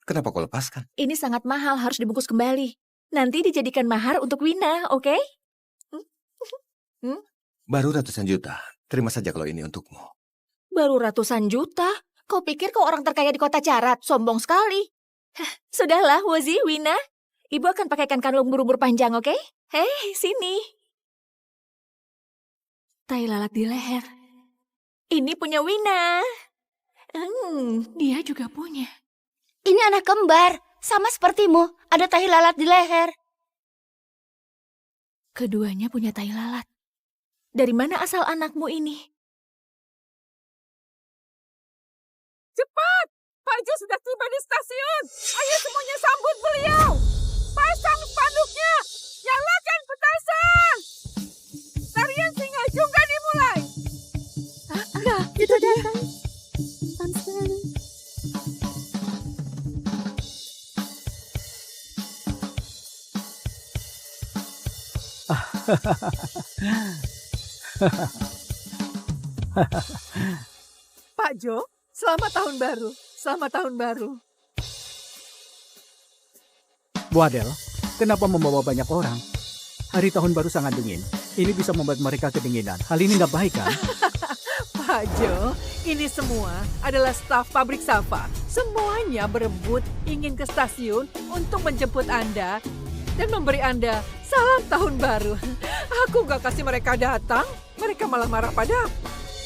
Kenapa kau lepaskan? Ini sangat mahal, harus dibungkus kembali. Nanti dijadikan mahar untuk Wina, oke? Baru ratusan juta. Terima saja kalau ini untukmu. Baru ratusan juta? Kau pikir kau orang terkaya di kota Carat? Sombong sekali. Sudahlah, Wozi, Wina. Ibu akan pakaikan kalung berumur panjang, oke? Hei, sini. Tai lalat di leher. Ini punya Wina. Dia juga punya. Ini anak kembar, sama sepertimu. Ada tahi lalat di leher. Keduanya punya tai lalat. Dari mana asal anakmu ini? Cepat! Pak Jo sudah tiba di stasiun. Ayo semuanya sambut beliau. Pasang spanduknya. Nyalakan petasan. Tarian singa juga dimulai. Enggak, kita datang. Tansen. Pak Jo, selamat tahun baru. Selamat tahun baru. Bu Adel, kenapa membawa banyak orang? Hari tahun baru sangat dingin. Ini bisa membuat mereka kedinginan. Hal ini nggak baik kan? Pak Jo, ini semua adalah staf pabrik Safa. Semuanya berebut ingin ke stasiun untuk menjemput Anda dan memberi Anda salam tahun baru. Aku gak kasih mereka datang, mereka malah marah padaku.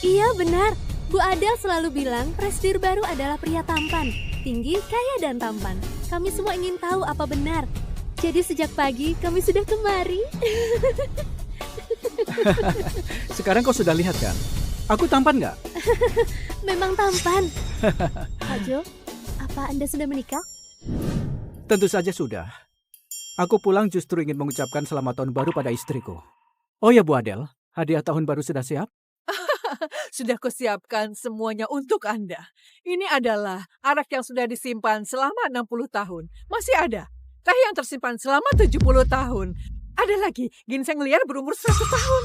Iya benar. Bu Adel selalu bilang presidir baru adalah pria tampan, tinggi, kaya, dan tampan. Kami semua ingin tahu apa benar. Jadi sejak pagi kami sudah kemari. Sekarang kau sudah lihat kan? Aku tampan nggak? Memang tampan. Pak Jo, apa Anda sudah menikah? Tentu saja sudah. Aku pulang justru ingin mengucapkan selamat tahun baru pada istriku. Oh ya Bu Adel, hadiah tahun baru sudah siap? Sudah kusiapkan semuanya untuk Anda. Ini adalah arak yang sudah disimpan selama 60 tahun. Masih ada. Teh yang tersimpan selama 70 tahun. Ada lagi ginseng liar berumur 100 tahun.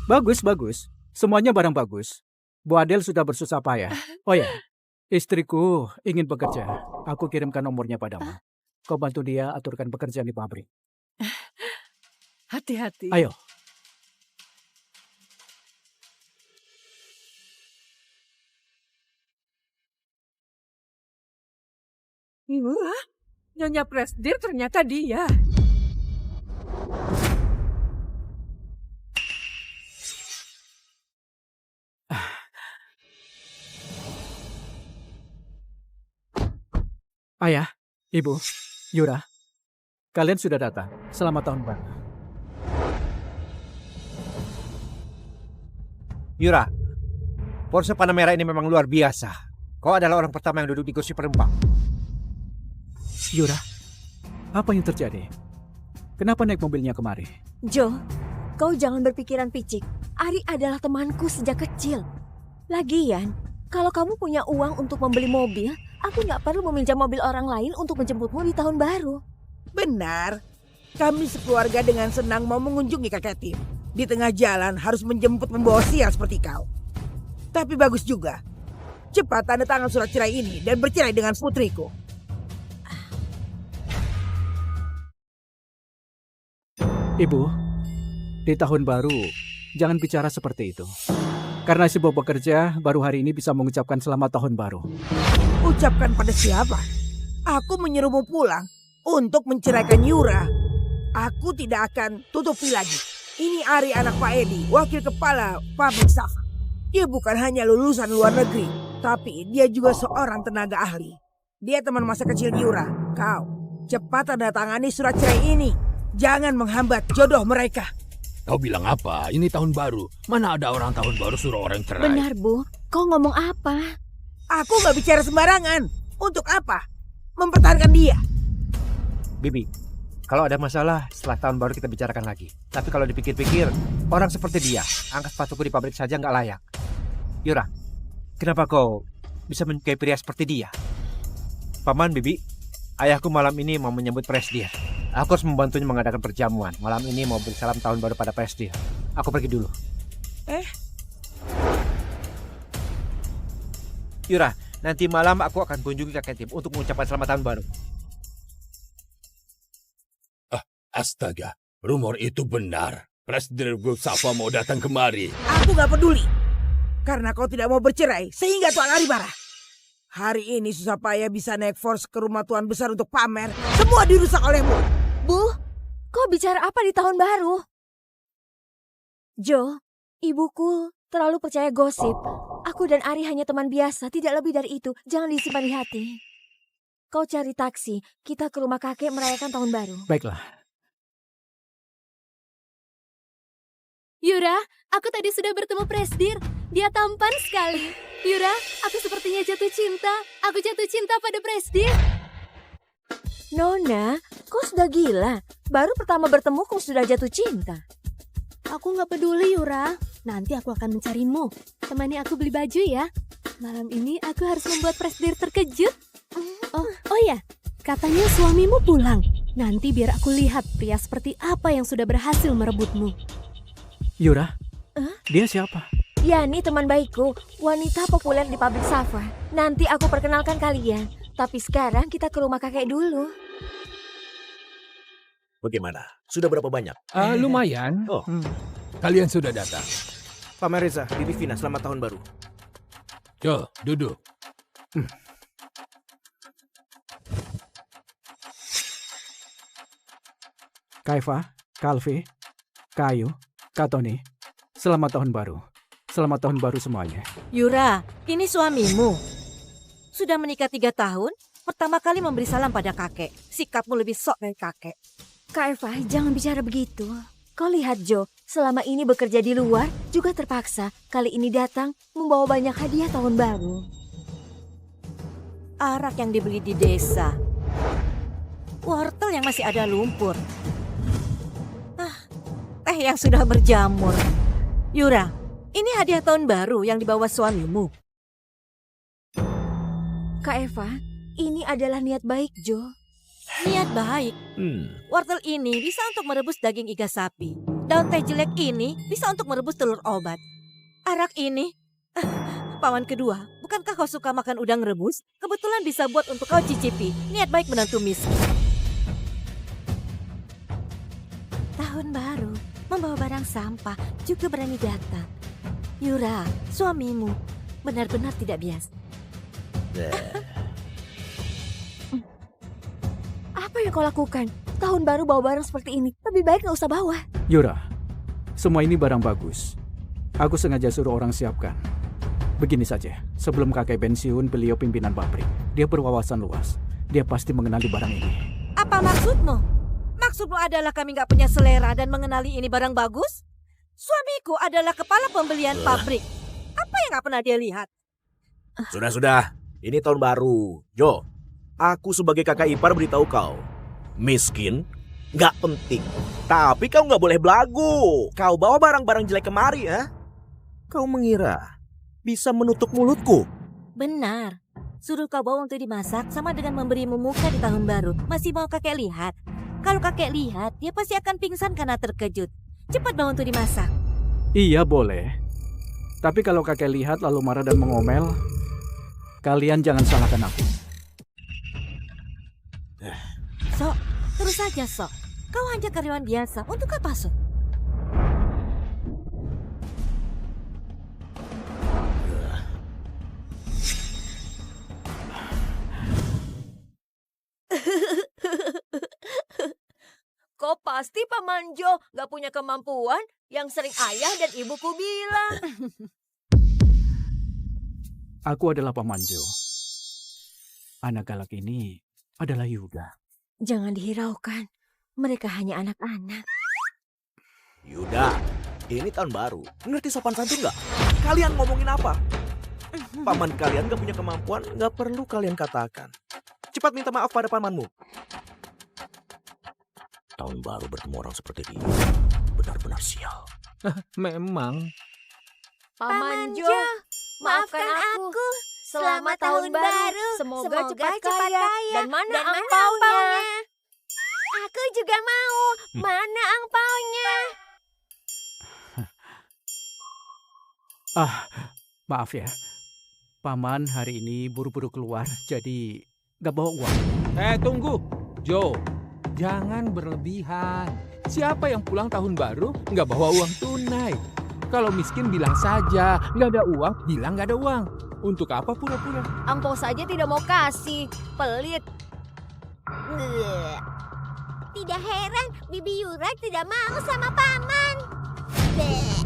Bagus, bagus. Semuanya barang bagus. Bu Adel sudah bersusah payah. Oh ya, istriku ingin bekerja. Aku kirimkan nomornya padamu. Kau bantu dia aturkan pekerjaan di pabrik. Hati-hati. Ayo. Wah, Nyonya Presdir ternyata dia. Ayah, Ibu, Yura, kalian sudah datang. Selamat tahun baru. Yura, Porsche Panamera ini memang luar biasa. Kau adalah orang pertama yang duduk di kursi penumpang. Yura, apa yang terjadi? Kenapa naik mobilnya kemari? Jo, kau jangan berpikiran picik. Ari adalah temanku sejak kecil. Lagian, kalau kamu punya uang untuk membeli mobil, aku nggak perlu meminjam mobil orang lain untuk menjemputmu di tahun baru. Benar. Kami sekeluarga dengan senang mau mengunjungi kakek Tim. Di tengah jalan harus menjemput membawa sial seperti kau. Tapi bagus juga. Cepat tanda tangan surat cerai ini dan bercerai dengan putriku. Ibu, di tahun baru, jangan bicara seperti itu. Karena sibuk bekerja, baru hari ini bisa mengucapkan selamat tahun baru. Ucapkan pada siapa? Aku menyuruhmu pulang untuk menceraikan Yura. Aku tidak akan tutupi lagi. Ini Ari anak Pak Edi, wakil kepala pabrik Safa. Dia bukan hanya lulusan luar negeri, tapi dia juga seorang tenaga ahli. Dia teman masa kecil Yura. Kau, cepat tanda tangani surat cerai ini. Jangan menghambat jodoh mereka. Kau bilang apa? Ini tahun baru. Mana ada orang tahun baru suruh orang cerai? Benar, Bu. Kau ngomong apa? Aku gak bicara sembarangan. Untuk apa? Mempertahankan dia. Bibi, kalau ada masalah setelah tahun baru kita bicarakan lagi. Tapi kalau dipikir-pikir, orang seperti dia, angkat sepatuku di pabrik saja nggak layak. Yura, kenapa kau bisa menyukai pria seperti dia? Paman, Bibi, ayahku malam ini mau menyambut Presdir. Aku harus membantunya mengadakan perjamuan. Malam ini mau beri salam tahun baru pada Presdir. Aku pergi dulu. Yura, nanti malam aku akan kunjungi kakek Tim untuk mengucapkan selamat tahun baru. Astaga, rumor itu benar. Presiden Gulsafa mau datang kemari. Aku gak peduli. Karena kau tidak mau bercerai, sehingga Tuan Ari marah. Hari ini susah payah bisa naik force ke rumah Tuan Besar untuk pamer. Semua dirusak olehmu. Bu, kau bicara apa di tahun baru? Jo, ibuku terlalu percaya gosip. Aku dan Ari hanya teman biasa, tidak lebih dari itu. Jangan disimpan di hati. Kau cari taksi, kita ke rumah kakek merayakan tahun baru. Baiklah. Yura, aku tadi sudah bertemu Presdir. Dia tampan sekali. Yura, aku sepertinya jatuh cinta. Aku jatuh cinta pada Presdir. Nona, kau sudah gila. Baru pertama bertemu kau sudah jatuh cinta. Aku nggak peduli, Yura. Nanti aku akan mencarimu. Temani aku beli baju ya. Malam ini aku harus membuat Presdir terkejut. Oh ya, katanya suamimu pulang. Nanti biar aku lihat pria seperti apa yang sudah berhasil merebutmu. Yura, dia siapa? Yani teman baikku, wanita populer di pabrik Safa. Nanti aku perkenalkan kalian. Tapi sekarang kita ke rumah kakek dulu. Bagaimana? Sudah berapa banyak? Lumayan. Oh, Kalian sudah datang. Paman Reza, Bibi Vina, selamat tahun baru. Jo, duduk. Kaifa, Kalvi, Kayu, Katoni. Selamat tahun baru. Selamat tahun baru semuanya. Yura, ini suamimu. Sudah menikah 3 tahun, pertama kali memberi salam pada kakek. Sikapmu lebih sok dari kakek. Kak Eva, jangan bicara begitu. Kau lihat Jo, selama ini bekerja di luar juga terpaksa. Kali ini datang membawa banyak hadiah tahun baru. Arak yang dibeli di desa. Wortel yang masih ada lumpur. Teh yang sudah berjamur. Yura, ini hadiah tahun baru yang dibawa suamimu. Kak Eva, ini adalah niat baik Jo. Niat baik. Wortel ini bisa untuk merebus daging iga sapi. Daun teh jelek ini bisa untuk merebus telur obat. Arak ini, paman kedua, bukankah kau suka makan udang rebus? Kebetulan bisa buat untuk kau cicipi. Niat baik menantu miskin. Tahun baru, membawa barang sampah, juga berani datang. Yura, suamimu, benar-benar tidak biasa. Apa yang kau lakukan? Tahun baru bawa barang seperti ini. Lebih baik gak usah bawa. Yura, semua ini barang bagus. Aku sengaja suruh orang siapkan. Begini saja, sebelum kakek pensiun, beliau pimpinan pabrik. Dia berwawasan luas. Dia pasti mengenali barang ini. Apa maksudmu? Maksudmu adalah kami gak punya selera dan mengenali ini barang bagus? Suamiku adalah kepala pembelian pabrik. Apa yang gak pernah dia lihat? Sudah. Ini tahun baru. Jo, aku sebagai kakak ipar beritahu kau. Miskin, gak penting. Tapi kau gak boleh belagu. Kau bawa barang-barang jelek kemari ya. Kau mengira bisa menutup mulutku? Benar. Suruh kau bawa untuk dimasak sama dengan memberimu muka di tahun baru. Masih mau kakek lihat? Kalau kakek lihat, dia pasti akan pingsan karena terkejut. Cepat bawa untuk dimasak. Iya boleh. Tapi kalau kakek lihat lalu marah dan mengomel, kalian jangan salahkan aku. Sok, terus saja Sok. Kau hanya karyawan biasa. Untuk apa Sok? Kau pasti Paman Jo gak punya kemampuan yang sering ayah dan ibuku bilang. Aku adalah Paman Jo. Anak galak ini adalah Yuda. Jangan dihiraukan. Mereka hanya anak-anak. Yuda, ini tahun baru. Ngerti sopan santun gak? Kalian ngomongin apa? Paman kalian gak punya kemampuan, gak perlu kalian katakan. Cepat minta maaf pada pamanmu. Tahun baru bertemu orang seperti dia. Benar-benar sial. Memang. Paman Jo, maafkan aku. Selamat tahun baru. Semoga cepat kaya. Dan mana angpaunya? Aku juga mau. Mana angpaonya? Maaf ya. Paman hari ini buru-buru keluar, jadi gak bawa uang. Tunggu. Jo, jangan berlebihan. Siapa yang pulang tahun baru nggak bawa uang tunai? Kalau miskin bilang saja, nggak ada uang, bilang nggak ada uang. Untuk apa pura-pura? Angpau saja tidak mau kasih. Pelit. Tidak heran Bibi Yura tidak mau sama paman. Bleh.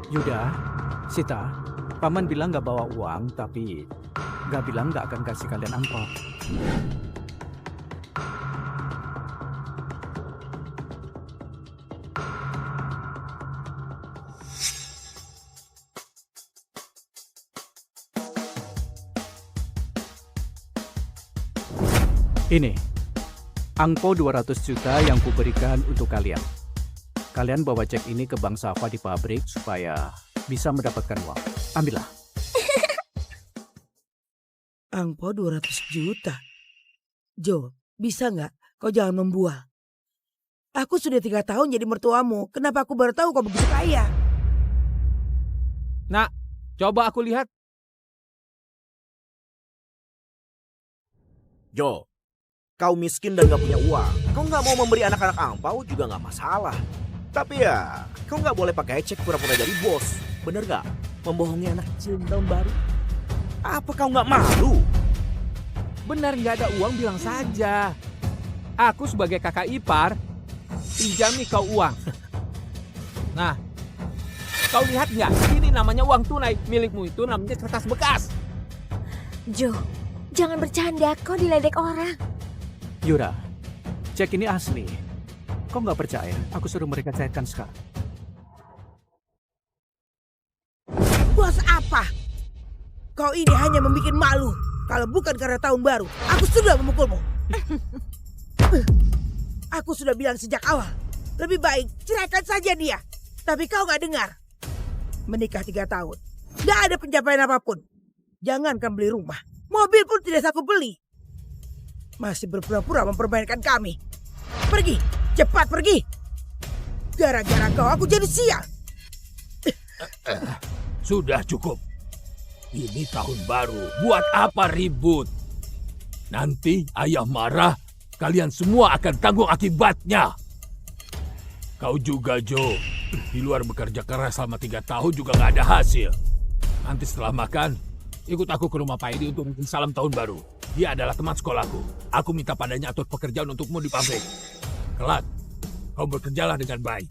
Yuda, Sita, paman bilang gak bawa uang, tapi gak bilang gak akan kasih kalian angpau. Ini, angpau 200 juta yang kuberikan untuk kalian. Kalian bawa cek ini ke Bank Safa di pabrik supaya bisa mendapatkan uang. Ambillah. Angpau 200 juta. Jo, bisa nggak kau jangan membual? Aku sudah 3 tahun jadi mertuamu. Kenapa aku baru tahu kau begitu kaya? Nak, coba aku lihat. Jo, kau miskin dan gak punya uang. Kau gak mau memberi anak-anak angpau juga gak masalah. Tapi ya, kau gak boleh pakai cek pura-pura jadi bos. Bener gak? Membohongi anak kecil di tahun baru. Apa kau gak malu? Benar nggak ada uang bilang saja. Aku sebagai kakak ipar, pinjami kau uang. Nah, kau lihat nggak? Ini namanya uang tunai. Milikmu itu namanya kertas bekas. Jo, jangan bercanda. Kau diledek orang. Yura, cek ini asli. Kau nggak percaya? Aku suruh mereka cairkan sekarang. Bos apa? Kau ini hanya membuat malu. Kalau bukan karena tahun baru, aku sudah memukulmu. Aku sudah bilang sejak awal. Lebih baik ceraikan saja dia. Tapi kau gak dengar. Menikah 3 tahun. Gak ada pencapaian apapun. Jangankan beli rumah. Mobil pun tidak sanggup beli. Masih berpura-pura mempermainkan kami. Pergi. Cepat pergi. Gara-gara kau aku jadi sial. Sudah cukup. Ini tahun baru. Buat apa ribut? Nanti ayah marah. Kalian semua akan tanggung akibatnya. Kau juga, Jo. Di luar bekerja keras selama 3 tahun juga gak ada hasil. Nanti setelah makan, ikut aku ke rumah Pak Edi untuk bikin salam tahun baru. Dia adalah teman sekolahku. Aku minta padanya atur pekerjaan untukmu di pabrik. Kelak, kau bekerjalah dengan baik.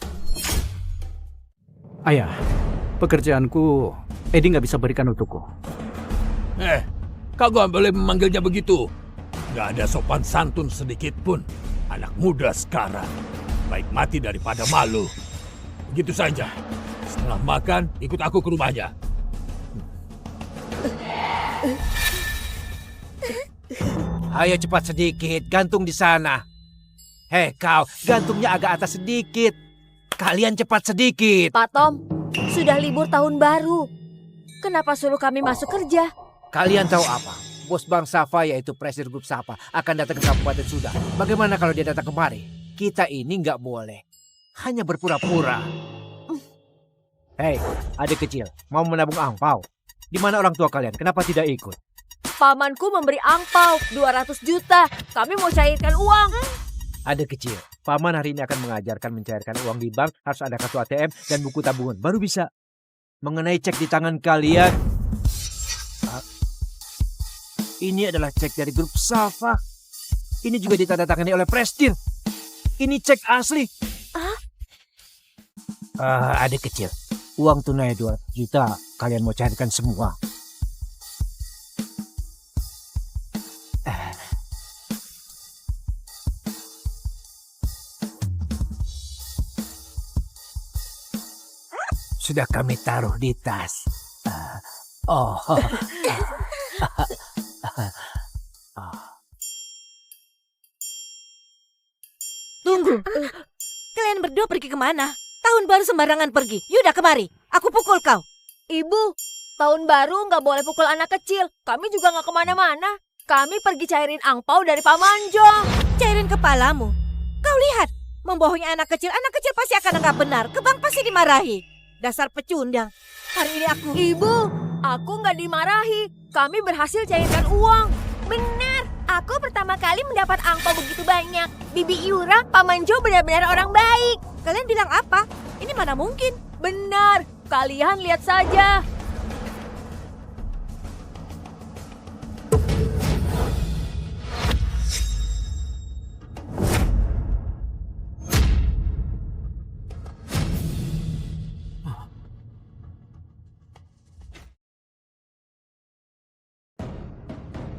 Ayah, pekerjaanku Edi nggak bisa berikan untukku. Kau gak boleh memanggilnya begitu. Gak ada sopan santun sedikit pun. Anak muda sekarang. Baik mati daripada malu. Begitu saja. Setelah makan, ikut aku ke rumahnya. Ayo cepat sedikit, gantung di sana. Hei kau, gantungnya agak atas sedikit. Kalian cepat sedikit. Pak Tom, sudah libur tahun baru. Kenapa suruh kami masuk kerja? Kalian tahu apa? Bos Bank Safa yaitu Presiden Grup Safa akan datang ke Kabupaten Sudah. Bagaimana kalau dia datang kemari? Kita ini nggak boleh. Hanya berpura-pura. Hei, adik kecil, mau menabung angpau? Di mana orang tua kalian? Kenapa tidak ikut? Pamanku memberi angpau 200 juta. Kami mau cairkan uang. Adik kecil, paman hari ini akan mengajarkan mencairkan uang di bank. Harus ada kartu ATM dan buku tabungan. Baru bisa. Mengenai cek di tangan kalian, ini adalah cek dari Grup Safa. Ini juga ditandatangani oleh Prestil. Ini cek asli. Adik kecil, uang tunai 2 juta kalian mau cairkan semua. Sudah kami taruh di tas. Tunggu. Kalian berdua pergi kemana? Tahun baru sembarangan pergi. Yuda kemari. Aku pukul kau. Ibu, tahun baru nggak boleh pukul anak kecil. Kami juga nggak kemana-mana. Kami pergi cairin angpau dari Pak Manjong. Cairin kepalamu. Kau lihat, membohongi anak kecil pasti akan anggap benar. Ke bank pasti dimarahi. Dasar pecundang. Hari ini aku... Ibu, aku nggak dimarahi. Kami berhasil cairkan uang. Benar, aku pertama kali mendapat angpau begitu banyak. Bibi Yura, Paman Jo benar-benar orang baik. Kalian bilang apa? Ini mana mungkin? Benar, kalian lihat saja.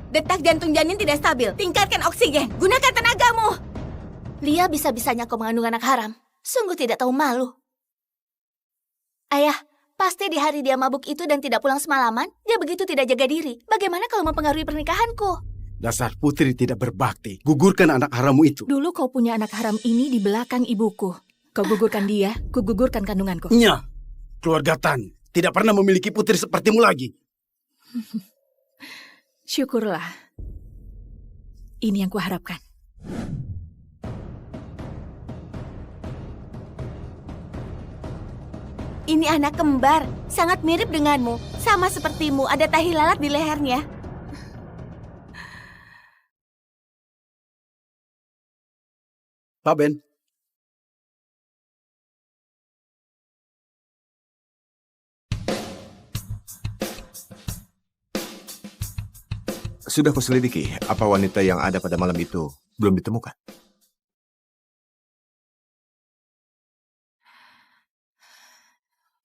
Detak jantung janin tidak stabil. Tingkatkan oksigen. Gunakan tenagamu. Lia bisa-bisanya kau mengandung anak haram. Sungguh tidak tahu malu. Ayah, pasti di hari dia mabuk itu dan tidak pulang semalaman, dia begitu tidak jaga diri. Bagaimana kalau mempengaruhi pernikahanku? Dasar putri tidak berbakti. Gugurkan anak harammu itu. Dulu kau punya anak haram ini di belakang ibuku. Kau gugurkan dia, ku gugurkan kandunganku. Nya, keluarga Tan tidak pernah memiliki putri sepertimu lagi. Syukurlah. Ini yang kuharapkan. Ini anak kembar, sangat mirip denganmu. Sama sepertimu, ada tahi lalat di lehernya. Pak Ben, Sudah kuselidiki apa wanita yang ada pada malam itu belum ditemukan.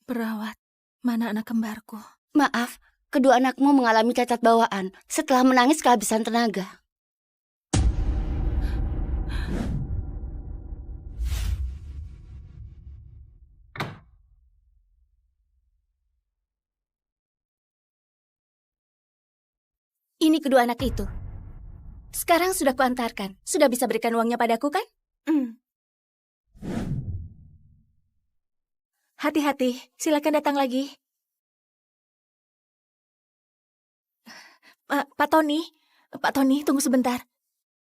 Perawat, mana anak kembarku? Maaf, kedua anakmu mengalami cacat bawaan setelah menangis kehabisan tenaga. Ini kedua anak itu. Sekarang sudah kuantarkan. Sudah bisa berikan uangnya padaku kan? Hati-hati, silakan datang lagi. Pak Tony, tunggu sebentar.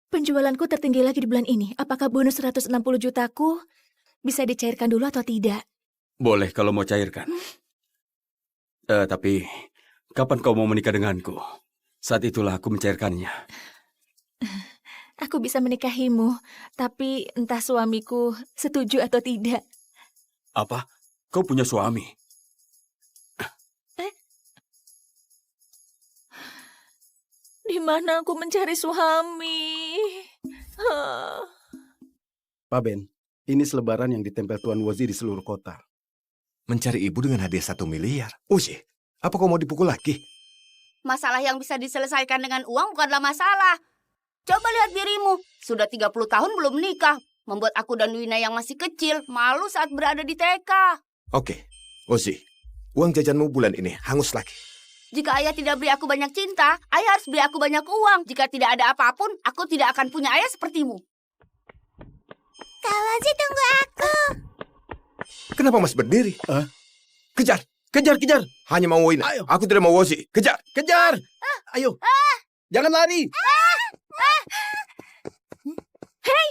Penjualanku tertinggi lagi di bulan ini. Apakah bonus 160 jutaku bisa dicairkan dulu atau tidak? Boleh kalau mau cairkan. Tapi kapan kau mau menikah denganku? Saat itulah aku mencairkannya. Aku bisa menikahimu, tapi entah suamiku setuju atau tidak. Apa? Kau punya suami? Di mana aku mencari suami? Pak Ben, ini selebaran yang ditempel Tuan Wozi di seluruh kota. Mencari ibu dengan hadiah 1 miliar. Uji, apa kau mau dipukul lagi? Masalah yang bisa diselesaikan dengan uang bukanlah masalah. Coba lihat dirimu, sudah 30 tahun belum menikah. Membuat aku dan Wina yang masih kecil malu saat berada di TK. Oke, Uzi, uang jajanmu bulan ini hangus lagi. Jika ayah tidak beri aku banyak cinta, ayah harus beri aku banyak uang. Jika tidak ada apapun, aku tidak akan punya ayah sepertimu. Kak Wozi, tunggu aku. Kenapa masih berdiri? Kejar! Kejar! Hanya mau Wina. Ayo. Aku tidak mau Wozi. Kejar! Kejar! Ayo! Jangan lari! Hei!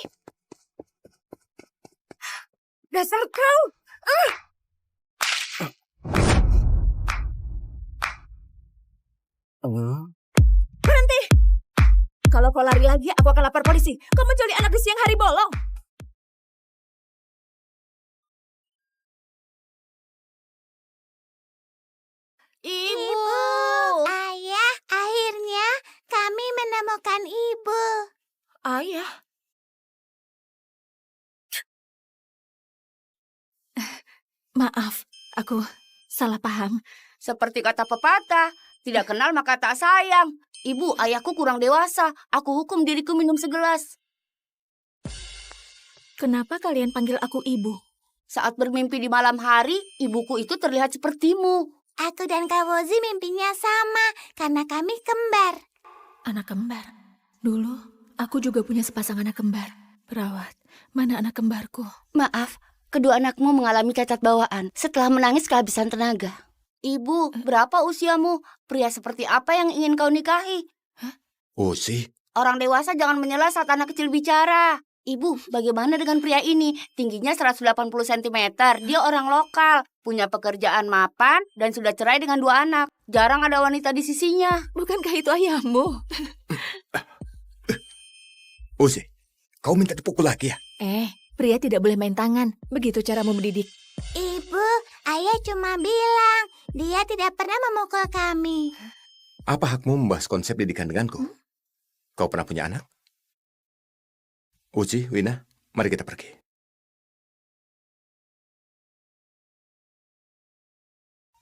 Dasar kau! Berhenti! Kalau kau lari lagi, aku akan lapor polisi. Kau menculik anak di siang hari bolong. Ibu! Ayah, akhirnya kami menemukan ibu. Ayah? Maaf, aku salah paham. Seperti kata pepatah, tidak kenal maka tak sayang. Ibu, ayahku kurang dewasa. Aku hukum diriku minum segelas. Kenapa kalian panggil aku ibu? Saat bermimpi di malam hari, ibuku itu terlihat sepertimu. Aku dan Kak Wozi mimpinya sama, karena kami kembar. Anak kembar? Dulu, aku juga punya sepasang anak kembar. Perawat, mana anak kembarku? Maaf, kedua anakmu mengalami cacat bawaan setelah menangis kehabisan tenaga. Ibu, berapa usiamu? Pria seperti apa yang ingin kau nikahi? Uzi, Orang dewasa jangan menyela saat anak kecil bicara. Ibu, bagaimana dengan pria ini? Tingginya 180 cm. Dia orang lokal, punya pekerjaan mapan, dan sudah cerai dengan 2 anak. Jarang ada wanita di sisinya. Bukankah itu ayahmu? Uzi, kau minta dipukul lagi ya? Pria tidak boleh main tangan. Begitu caramu mendidik. Ibu, ayah cuma bilang dia tidak pernah memukul kami. Apa hakmu membahas konsep didikan denganku? Kau pernah punya anak? Uci, Wina, mari kita pergi.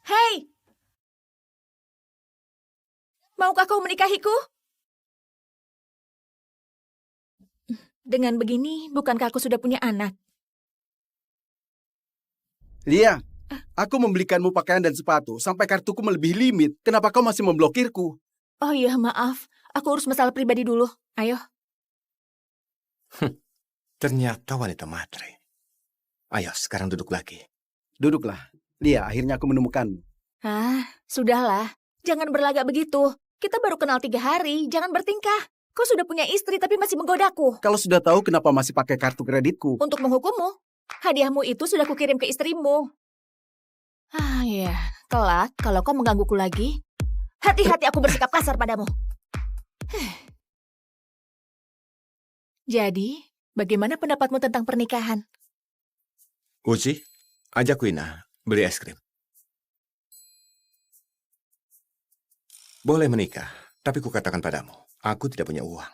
Hei! Maukah kau menikahiku? Dengan begini, bukankah aku sudah punya anak? Lia, aku membelikanmu pakaian dan sepatu sampai kartuku melebihi limit. Kenapa kau masih memblokirku? Oh iya, maaf. Aku urus masalah pribadi dulu. Ayo. Ternyata wanita matre. Ayo, sekarang duduk lagi. Duduklah. Lia, akhirnya aku menemukanmu. Sudahlah. Jangan berlagak begitu. Kita baru kenal 3 hari. Jangan bertingkah. Kau sudah punya istri tapi masih menggodaku. Kalau sudah tahu kenapa masih pakai kartu kreditku? Untuk menghukummu. Hadiahmu itu sudah kukirim ke istrimu. Ya. Kelak, kalau kau menggangguku lagi, hati-hati aku bersikap kasar padamu. Jadi, bagaimana pendapatmu tentang pernikahan? Uci, ajak Wina beli es krim. Boleh menikah, tapi kukatakan padamu, aku tidak punya uang.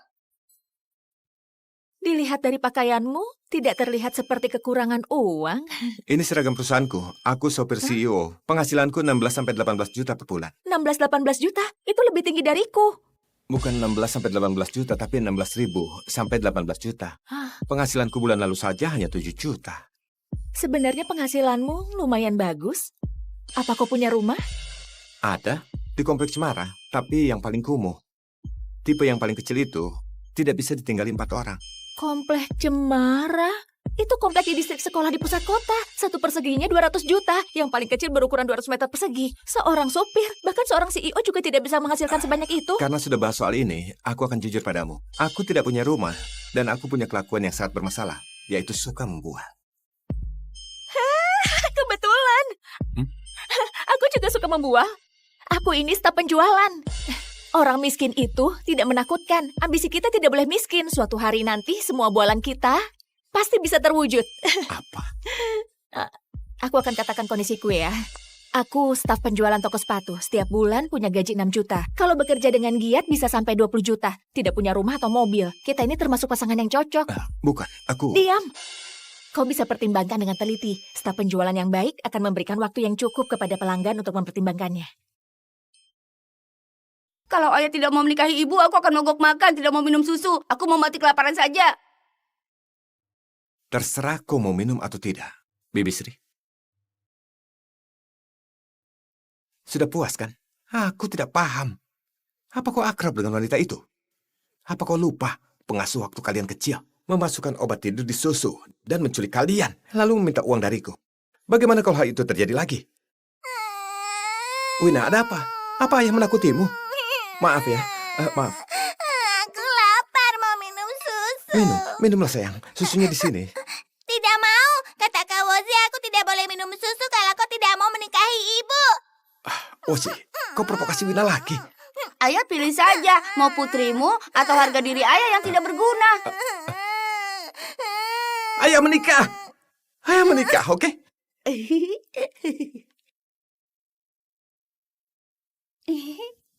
Dilihat dari pakaianmu, tidak terlihat seperti kekurangan uang. Ini seragam perusahaanku. Aku sopir CEO. Penghasilanku 16-18 juta per bulan. 16-18 juta? Itu lebih tinggi dariku. Bukan 16-18 juta, tapi 16.000 sampai 18 juta. Penghasilanku bulan lalu saja hanya 7 juta. Sebenarnya penghasilanmu lumayan bagus. Apa kau punya rumah? Ada, di kompleks Cemara, tapi yang paling kumuh. Tipe yang paling kecil itu tidak bisa ditinggali 4 orang. Komplek Cemara? Itu komplek di distrik sekolah di pusat kota. 1 perseginya 200 juta. Yang paling kecil berukuran 200 meter persegi. Seorang sopir, bahkan seorang CEO juga tidak bisa menghasilkan sebanyak itu. Karena sudah bahas soal ini, aku akan jujur padamu. Aku tidak punya rumah, dan aku punya kelakuan yang sangat bermasalah, yaitu suka membual. Kebetulan. Aku juga suka membual. Aku ini staf penjualan. Orang miskin itu tidak menakutkan. Ambisi kita tidak boleh miskin. Suatu hari nanti semua bualan kita pasti bisa terwujud. Apa? Aku akan katakan kondisiku ya. Aku staf penjualan toko sepatu. Setiap bulan punya gaji 6 juta. Kalau bekerja dengan giat bisa sampai 20 juta. Tidak punya rumah atau mobil. Kita ini termasuk pasangan yang cocok. Bukan, aku... Diam. Kau bisa pertimbangkan dengan teliti. Staf penjualan yang baik akan memberikan waktu yang cukup kepada pelanggan untuk mempertimbangkannya. Kalau ayah tidak mau menikahi ibu, aku akan mogok makan, tidak mau minum susu. Aku mau mati kelaparan saja. Terserah kau mau minum atau tidak, Bibi Sri. Sudah puas kan? Aku tidak paham. Apa kau akrab dengan wanita itu? Apa kau lupa pengasuh waktu kalian kecil memasukkan obat tidur di susu dan menculik kalian, lalu meminta uang dariku? Bagaimana kalau hal itu terjadi lagi? Wina, ada apa? Apa ayah menakutimu? Maaf ya, maaf. Aku lapar, mau minum susu. Minumlah sayang. Susunya di sini. Tidak mau. Kata Kak Wozi, aku tidak boleh minum susu kalau kau tidak mau menikahi ibu. Wozi, kau provokasi Wina lagi. Ayah pilih saja, mau putrimu atau harga diri ayah yang tidak berguna. Ayah menikah. Ayah menikah, oke?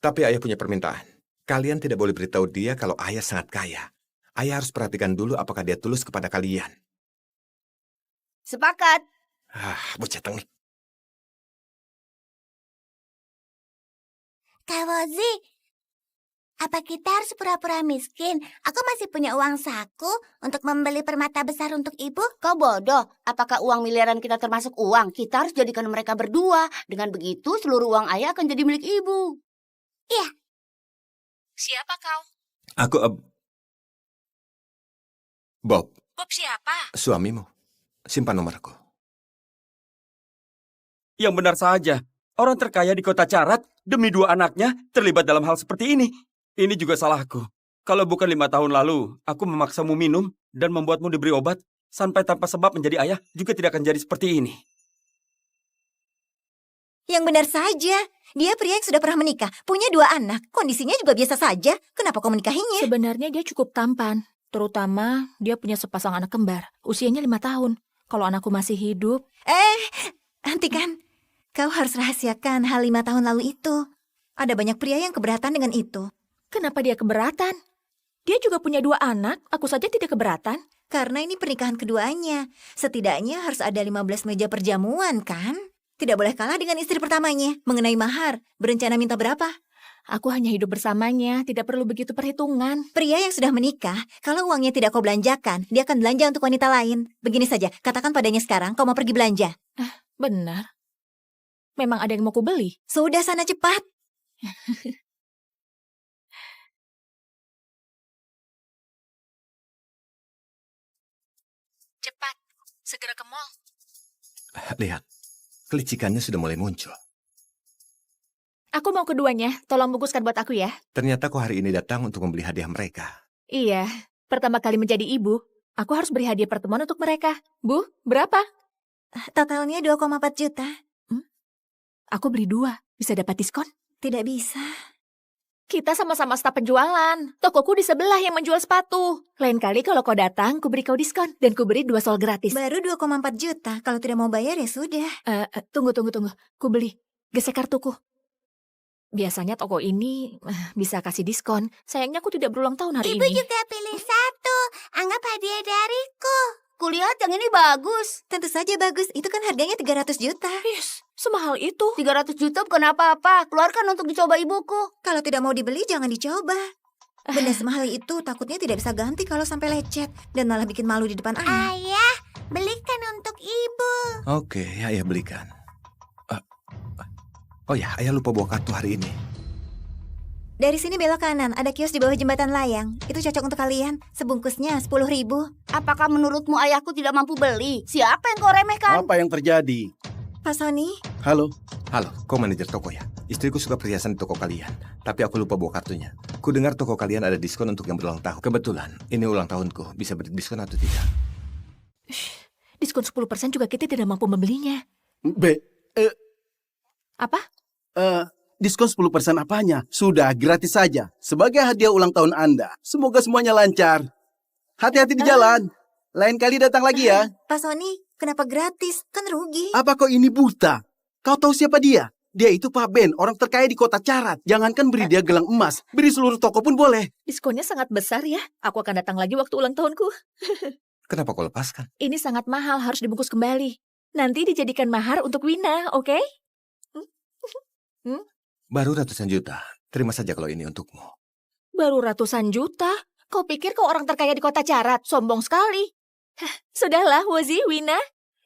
Tapi ayah punya permintaan. Kalian tidak boleh beritahu dia kalau ayah sangat kaya. Ayah harus perhatikan dulu apakah dia tulus kepada kalian. Sepakat. Bocah tengik. Kak Wozi, apa kita harus pura-pura miskin? Aku masih punya uang saku untuk membeli permata besar untuk ibu. Kau bodoh. Apakah uang miliaran kita termasuk uang? Kita harus jadikan mereka berdua. Dengan begitu seluruh uang ayah akan jadi milik ibu. Iya. Siapa kau? Aku, Bob. Bob siapa? Suamimu. Simpan nomorku. Yang benar saja. Orang terkaya di kota Carat, demi 2 anaknya, terlibat dalam hal seperti ini. Ini juga salahku. Kalau bukan 5 tahun lalu, aku memaksamu minum dan membuatmu diberi obat, sampai tanpa sebab menjadi ayah juga tidak akan jadi seperti ini. Yang benar saja. Dia pria yang sudah pernah menikah, punya 2 anak. Kondisinya juga biasa saja. Kenapa kau menikahinya? Sebenarnya dia cukup tampan. Terutama dia punya sepasang anak kembar. Usianya 5 tahun. Kalau anakku masih hidup... hentikan. Kau harus rahasiakan hal 5 tahun lalu itu. Ada banyak pria yang keberatan dengan itu. Kenapa dia keberatan? Dia juga punya 2 anak, aku saja tidak keberatan. Karena ini pernikahan keduanya. Setidaknya harus ada 15 meja perjamuan, kan? Tidak boleh kalah dengan istri pertamanya. Mengenai mahar, berencana minta berapa? Aku hanya hidup bersamanya, tidak perlu begitu perhitungan. Pria yang sudah menikah, kalau uangnya tidak kau belanjakan, dia akan belanja untuk wanita lain. Begini saja, katakan padanya sekarang kau mau pergi belanja. Benar. Memang ada yang mau kubeli? Sudah, sana cepat. Cepat, segera ke mall. Lihat, kelicikannya sudah mulai muncul. Aku mau keduanya, tolong bungkuskan buat aku ya. Ternyata kau hari ini datang untuk membeli hadiah mereka. Iya, pertama kali menjadi ibu, aku harus beri hadiah pertemuan untuk mereka. Bu, berapa? Totalnya 2,4 juta. Aku beli 2, bisa dapat diskon? Tidak bisa. Kita sama-sama staf penjualan. Tokoku di sebelah yang menjual sepatu. Lain kali kalau kau datang, ku beri kau diskon. Dan ku beri 2 sol gratis. Baru 2,4 juta. Kalau tidak mau bayar ya sudah. Tunggu. Ku beli. Gesek kartuku. Biasanya toko ini bisa kasih diskon. Sayangnya aku tidak berulang tahun hari Ibu ini. juga pilih 1. Anggap hadiah dariku. Kulihat yang ini bagus. Tentu saja bagus. Itu kan harganya 300 juta. Yes, semahal itu. 300 juta bukan apa-apa. Keluarkan untuk dicoba ibuku. Kalau tidak mau dibeli, jangan dicoba. Benda semahal itu takutnya tidak bisa ganti kalau sampai lecet. Dan malah bikin malu di depan ayah. Ayah, belikan untuk ibu. Oke, ayah belikan. Oh ya, ayah lupa bawa kartu hari ini. Dari sini belok kanan, ada kios di bawah jembatan layang. Itu cocok untuk kalian. Sebungkusnya 10.000. Apakah menurutmu ayahku tidak mampu beli? Siapa yang kau remehkan? Apa yang terjadi? Pak Sony? Halo? Halo, kau manajer toko ya? Istriku suka perhiasan di toko kalian. Tapi aku lupa bawa kartunya. Ku dengar toko kalian ada diskon untuk yang berulang tahun. Kebetulan, ini ulang tahunku. Bisa beri diskon atau tidak? Diskon 10% juga kita tidak mampu membelinya. Apa? Diskon 10% apanya? Sudah, gratis saja. Sebagai hadiah ulang tahun Anda. Semoga semuanya lancar. Hati-hati di jalan. Lain kali datang lagi ya. Pak Sony, kenapa gratis? Kan rugi. Apa kau ini buta? Kau tahu siapa dia? Dia itu Pak Ben, orang terkaya di kota Carat. Jangankan beri dia gelang emas, beri seluruh toko pun boleh. Diskonnya sangat besar ya. Aku akan datang lagi waktu ulang tahunku. Kenapa kau lepaskan? Ini sangat mahal, harus dibungkus kembali. Nanti dijadikan mahar untuk Wina, oke? Baru ratusan juta. Terima saja kalau ini untukmu. Baru ratusan juta? Kau pikir kau orang terkaya di kota Carat? Sombong sekali. Sudahlah, Wozi, Wina.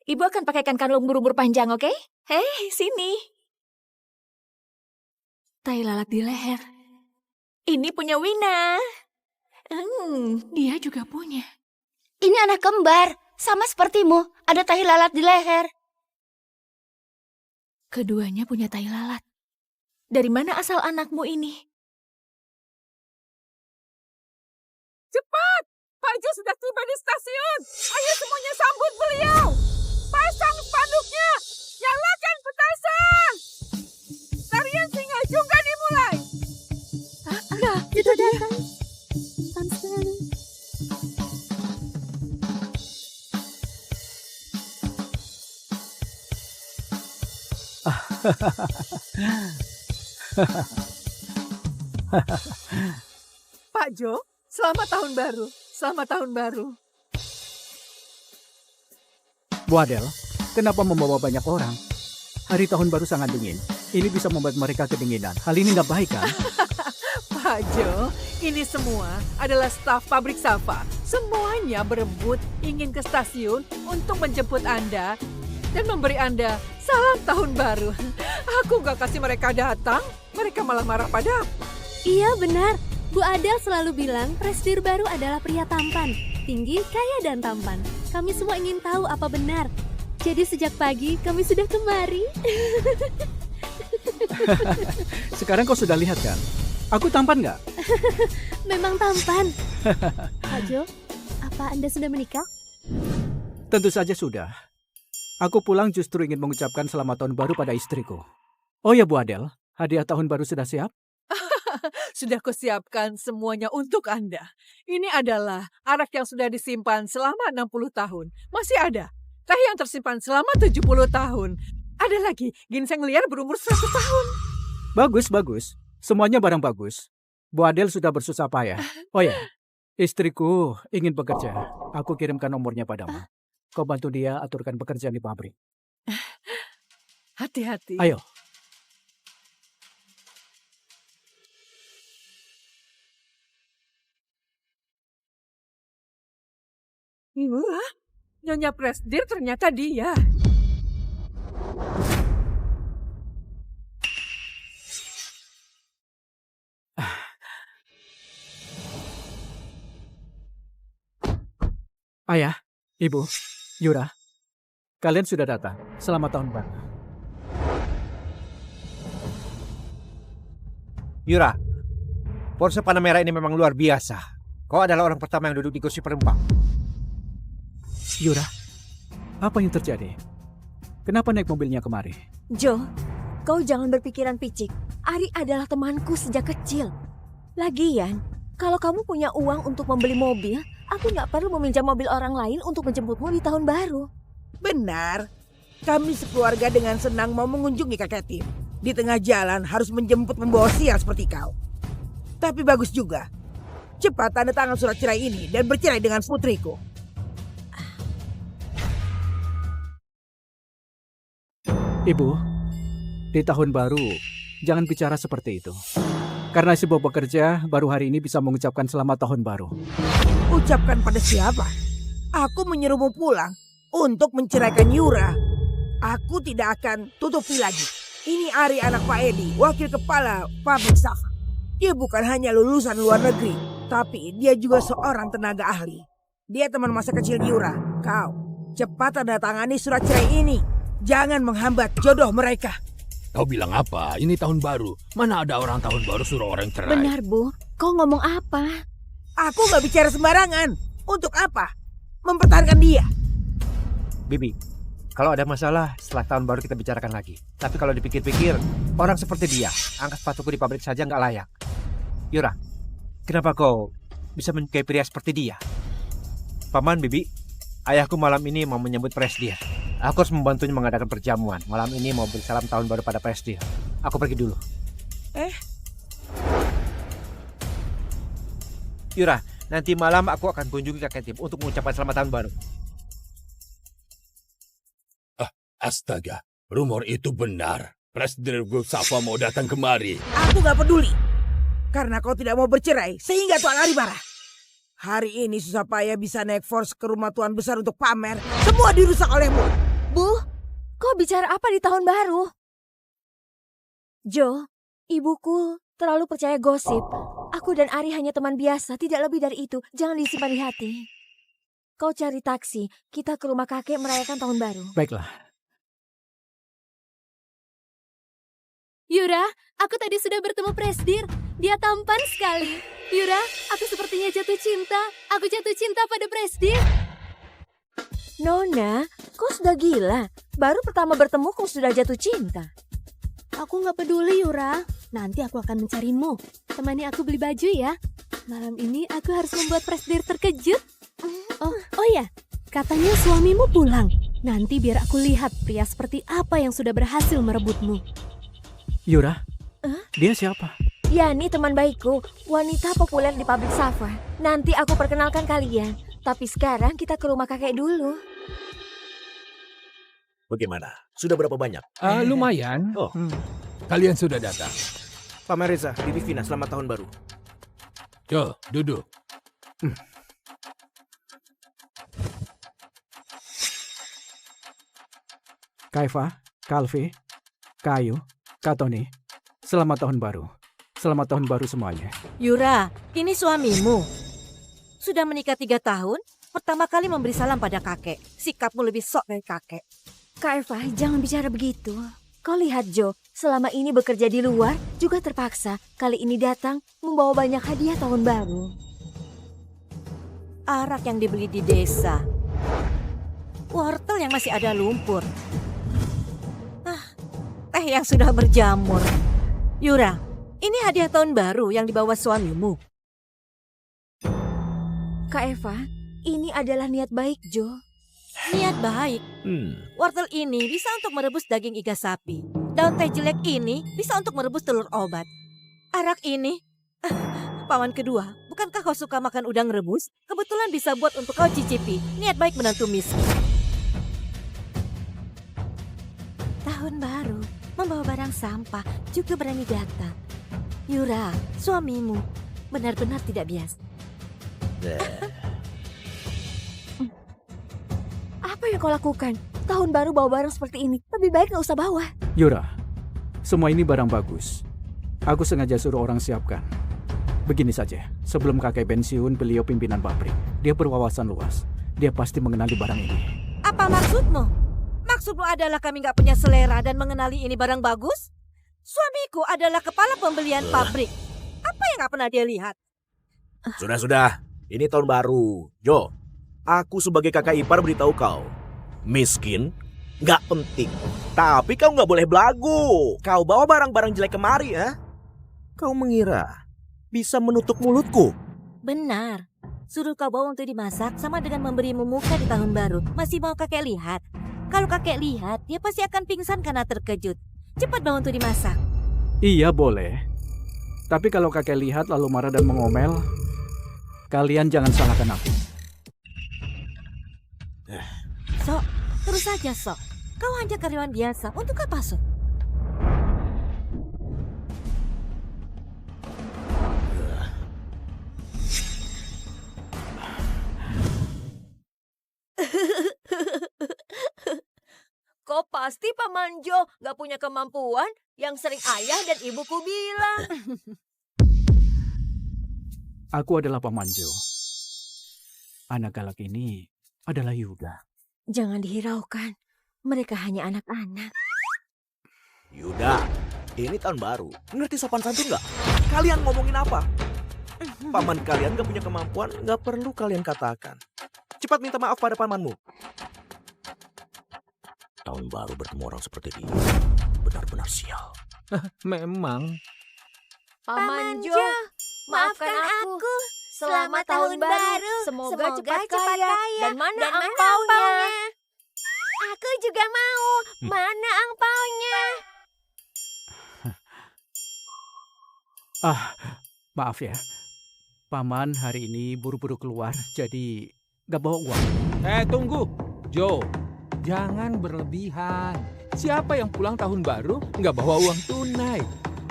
Ibu akan pakaikan kalung berumur panjang, oke? Hei, sini. Tai lalat di leher. Ini punya Wina. Dia juga punya. Ini anak kembar. Sama sepertimu. Ada tahi lalat di leher. Keduanya punya tai lalat. Dari mana asal anakmu ini? Cepat! Pak Jo sudah tiba di stasiun. Ayo semuanya sambut beliau. Pasang spanduknya. Nyalakan petasan. Tarian singa juga dimulai. Nah, itu datang. Pak Jo, selamat tahun baru. Selamat tahun baru. Bu Adel, kenapa membawa banyak orang? Hari tahun baru sangat dingin. Ini bisa membuat mereka kedinginan. Hal ini nggak baik kan? Pak Jo, ini semua adalah staf pabrik Safa. Semuanya berebut ingin ke stasiun untuk menjemput Anda dan memberi Anda salam tahun baru. Aku gak kasih mereka datang, mereka malah marah padaku. Iya benar. Bu Adel selalu bilang presidir baru adalah pria tampan, tinggi, kaya dan tampan. Kami semua ingin tahu apa benar. Jadi sejak pagi kami sudah kemari. Sekarang kau sudah lihat kan? Aku tampan nggak? memang tampan. Pak Jo, apa Anda sudah menikah? Tentu saja sudah. Aku pulang justru ingin mengucapkan selamat tahun baru pada istriku. Oh ya Bu Adel, hadiah tahun baru sudah siap? Sudah kusiapkan semuanya untuk Anda. Ini adalah arak yang sudah disimpan selama 60 tahun. Masih ada teh yang tersimpan selama 70 tahun. Ada lagi ginseng liar berumur 100 tahun. Bagus, bagus. Semuanya barang bagus. Bu Adel sudah bersusah payah. Oh ya, istriku ingin bekerja. Aku kirimkan nomornya padamu. Kau bantu dia aturkan pekerjaan di pabrik. Hati-hati. Ayo. Wah, Nyonya Presdir ternyata dia. Ayah, Ibu, Yura, kalian sudah datang. Selamat tahun baru. Yura, Porsche Panamera ini memang luar biasa. Kau adalah orang pertama yang duduk di kursi penumpang. Yura, apa yang terjadi? Kenapa naik mobilnya kemari? Jo, kau jangan berpikiran picik. Ari adalah temanku sejak kecil. Lagian, kalau kamu punya uang untuk membeli mobil, aku nggak perlu meminjam mobil orang lain untuk menjemputmu di tahun baru. Benar. Kami sekeluarga dengan senang mau mengunjungi kakek Tim. Di tengah jalan harus menjemput membawa sial seperti kau. Tapi bagus juga. Cepat tanda tangan surat cerai ini dan bercerai dengan putriku. Ibu, di tahun baru, jangan bicara seperti itu. Karena si Bob bekerja, baru hari ini bisa mengucapkan selamat tahun baru. Ucapkan pada siapa? Aku menyuruhmu pulang untuk menceraikan Yura. Aku tidak akan tutupi lagi. Ini Ari anak Pak Edi, wakil kepala pabrik Safa. Dia bukan hanya lulusan luar negeri, tapi dia juga seorang tenaga ahli. Dia teman masa kecil Yura. Kau, cepat tanda tangani surat cerai ini. Jangan menghambat jodoh mereka. Kau bilang apa? Ini tahun baru. Mana ada orang tahun baru suruh orang cerai? Benar, Bu. Kau ngomong apa? Aku gak bicara sembarangan. Untuk apa? Mempertahankan dia. Bibi, kalau ada masalah setelah tahun baru kita bicarakan lagi. Tapi kalau dipikir-pikir, orang seperti dia, angkat sepatuku di pabrik saja nggak layak. Yura, kenapa kau bisa menyukai pria seperti dia? Paman, Bibi, ayahku malam ini mau menyambut Presdir. Aku harus membantunya mengadakan perjamuan. Malam ini mau beri salam tahun baru pada Presdir. Aku pergi dulu. Yura, nanti malam aku akan kunjungi kakek Tim untuk mengucapkan selamat tahun baru. Astaga, rumor itu benar. Presdir Grup Safa mau datang kemari. Aku gak peduli. Karena kau tidak mau bercerai, sehingga Tuan Ari marah. Hari ini susah payah bisa naik force ke rumah Tuan Besar untuk pamer. Semua dirusak olehmu. Bu, kau bicara apa di tahun baru? Jo, ibuku terlalu percaya gosip. Aku dan Ari hanya teman biasa, tidak lebih dari itu. Jangan disimpan di hati. Kau cari taksi, kita ke rumah kakek merayakan tahun baru. Baiklah. Yura, aku tadi sudah bertemu Presdir. Dia tampan sekali. Yura, aku sepertinya jatuh cinta. Aku jatuh cinta pada Presdir. Nona, kau sudah gila. Baru pertama bertemu kau sudah jatuh cinta. Aku nggak peduli, Yura. Nanti aku akan mencarimu. Temani aku beli baju ya. Malam ini aku harus membuat Presdir terkejut. Oh ya, katanya suamimu pulang. Nanti biar aku lihat pria seperti apa yang sudah berhasil merebutmu. Yura, dia siapa? Yani teman baikku, wanita populer di pabrik Safa. Nanti aku perkenalkan kalian. Tapi sekarang kita ke rumah kakek dulu. Bagaimana? Sudah berapa banyak? Lumayan. Oh. Kalian sudah datang. Paman Reza, Bibi Vina, selamat tahun baru. Yo, duduk. Kaifa, Kalvi, Kayu, Katoni, selamat tahun baru. Selamat tahun baru semuanya. Yura, ini suamimu. Sudah menikah 3 tahun, pertama kali memberi salam pada kakek. Sikapmu lebih sok dari kakek. Kak Eva, jangan bicara begitu. Kau lihat Jo, selama ini bekerja di luar juga terpaksa kali ini datang membawa banyak hadiah tahun baru. Arak yang dibeli di desa. Wortel yang masih ada lumpur. Teh yang sudah berjamur. Yura, ini hadiah tahun baru yang dibawa suamimu. Kak Eva, ini adalah niat baik Jo. Niat baik. Wortel ini bisa untuk merebus daging iga sapi. Daun teh jelek ini bisa untuk merebus telur obat. Arak ini, paman kedua, bukankah kau suka makan udang rebus? Kebetulan bisa buat untuk kau cicipi. Niat baik menantu miskin. Tahun baru, membawa barang sampah, juga berani datang. Yura, suamimu, benar-benar tidak biasa. Apa yang kau lakukan? Tahun baru bawa barang seperti ini. Lebih baik gak usah bawa. Yura, semua ini barang bagus. Aku sengaja suruh orang siapkan. Begini saja, sebelum kakek pensiun, beliau pimpinan pabrik. Dia berwawasan luas. Dia pasti mengenali barang ini. Apa maksudmu? Maksudmu adalah kami gak punya selera dan mengenali ini barang bagus? Suamiku adalah kepala pembelian pabrik. Apa yang gak pernah dia lihat? Sudah. Ini tahun baru. Jo, aku sebagai kakak ipar beritahu kau. Miskin, nggak penting. Tapi kau nggak boleh belagu. Kau bawa barang-barang jelek kemari, ya? Kau mengira bisa menutup mulutku? Benar. Suruh kau bawa untuk dimasak sama dengan memberimu muka di tahun baru. Masih mau kakek lihat? Kalau kakek lihat, dia pasti akan pingsan karena terkejut. Cepat bawa untuk dimasak. Iya, boleh. Tapi kalau kakek lihat lalu marah dan mengomel, kalian jangan salahkan aku. Sok, terus saja Sok. Kau hanya karyawan biasa. Untuk apa Sok? Kau pasti Paman Jo gak punya kemampuan yang sering ayah dan ibuku bilang. Aku adalah Paman Jo. Anak galak ini adalah Yuda. Jangan dihiraukan. Mereka hanya anak-anak. Yuda, ini tahun baru. Ngerti sopan santun nggak? Kalian ngomongin apa? Paman kalian gak punya kemampuan, gak perlu kalian katakan. Cepat minta maaf pada pamanmu. Tahun baru bertemu orang seperti dia. Benar-benar sial. Memang. Paman Jo, maafkan aku. Selamat tahun baru. Semoga cepat kaya. Dan mana angpaunya? Aku juga mau. Mana angpaunya? Maaf ya. Paman hari ini buru-buru keluar, jadi gak bawa uang. Tunggu. Jo, jangan berlebihan. Siapa yang pulang tahun baru nggak bawa uang tunai?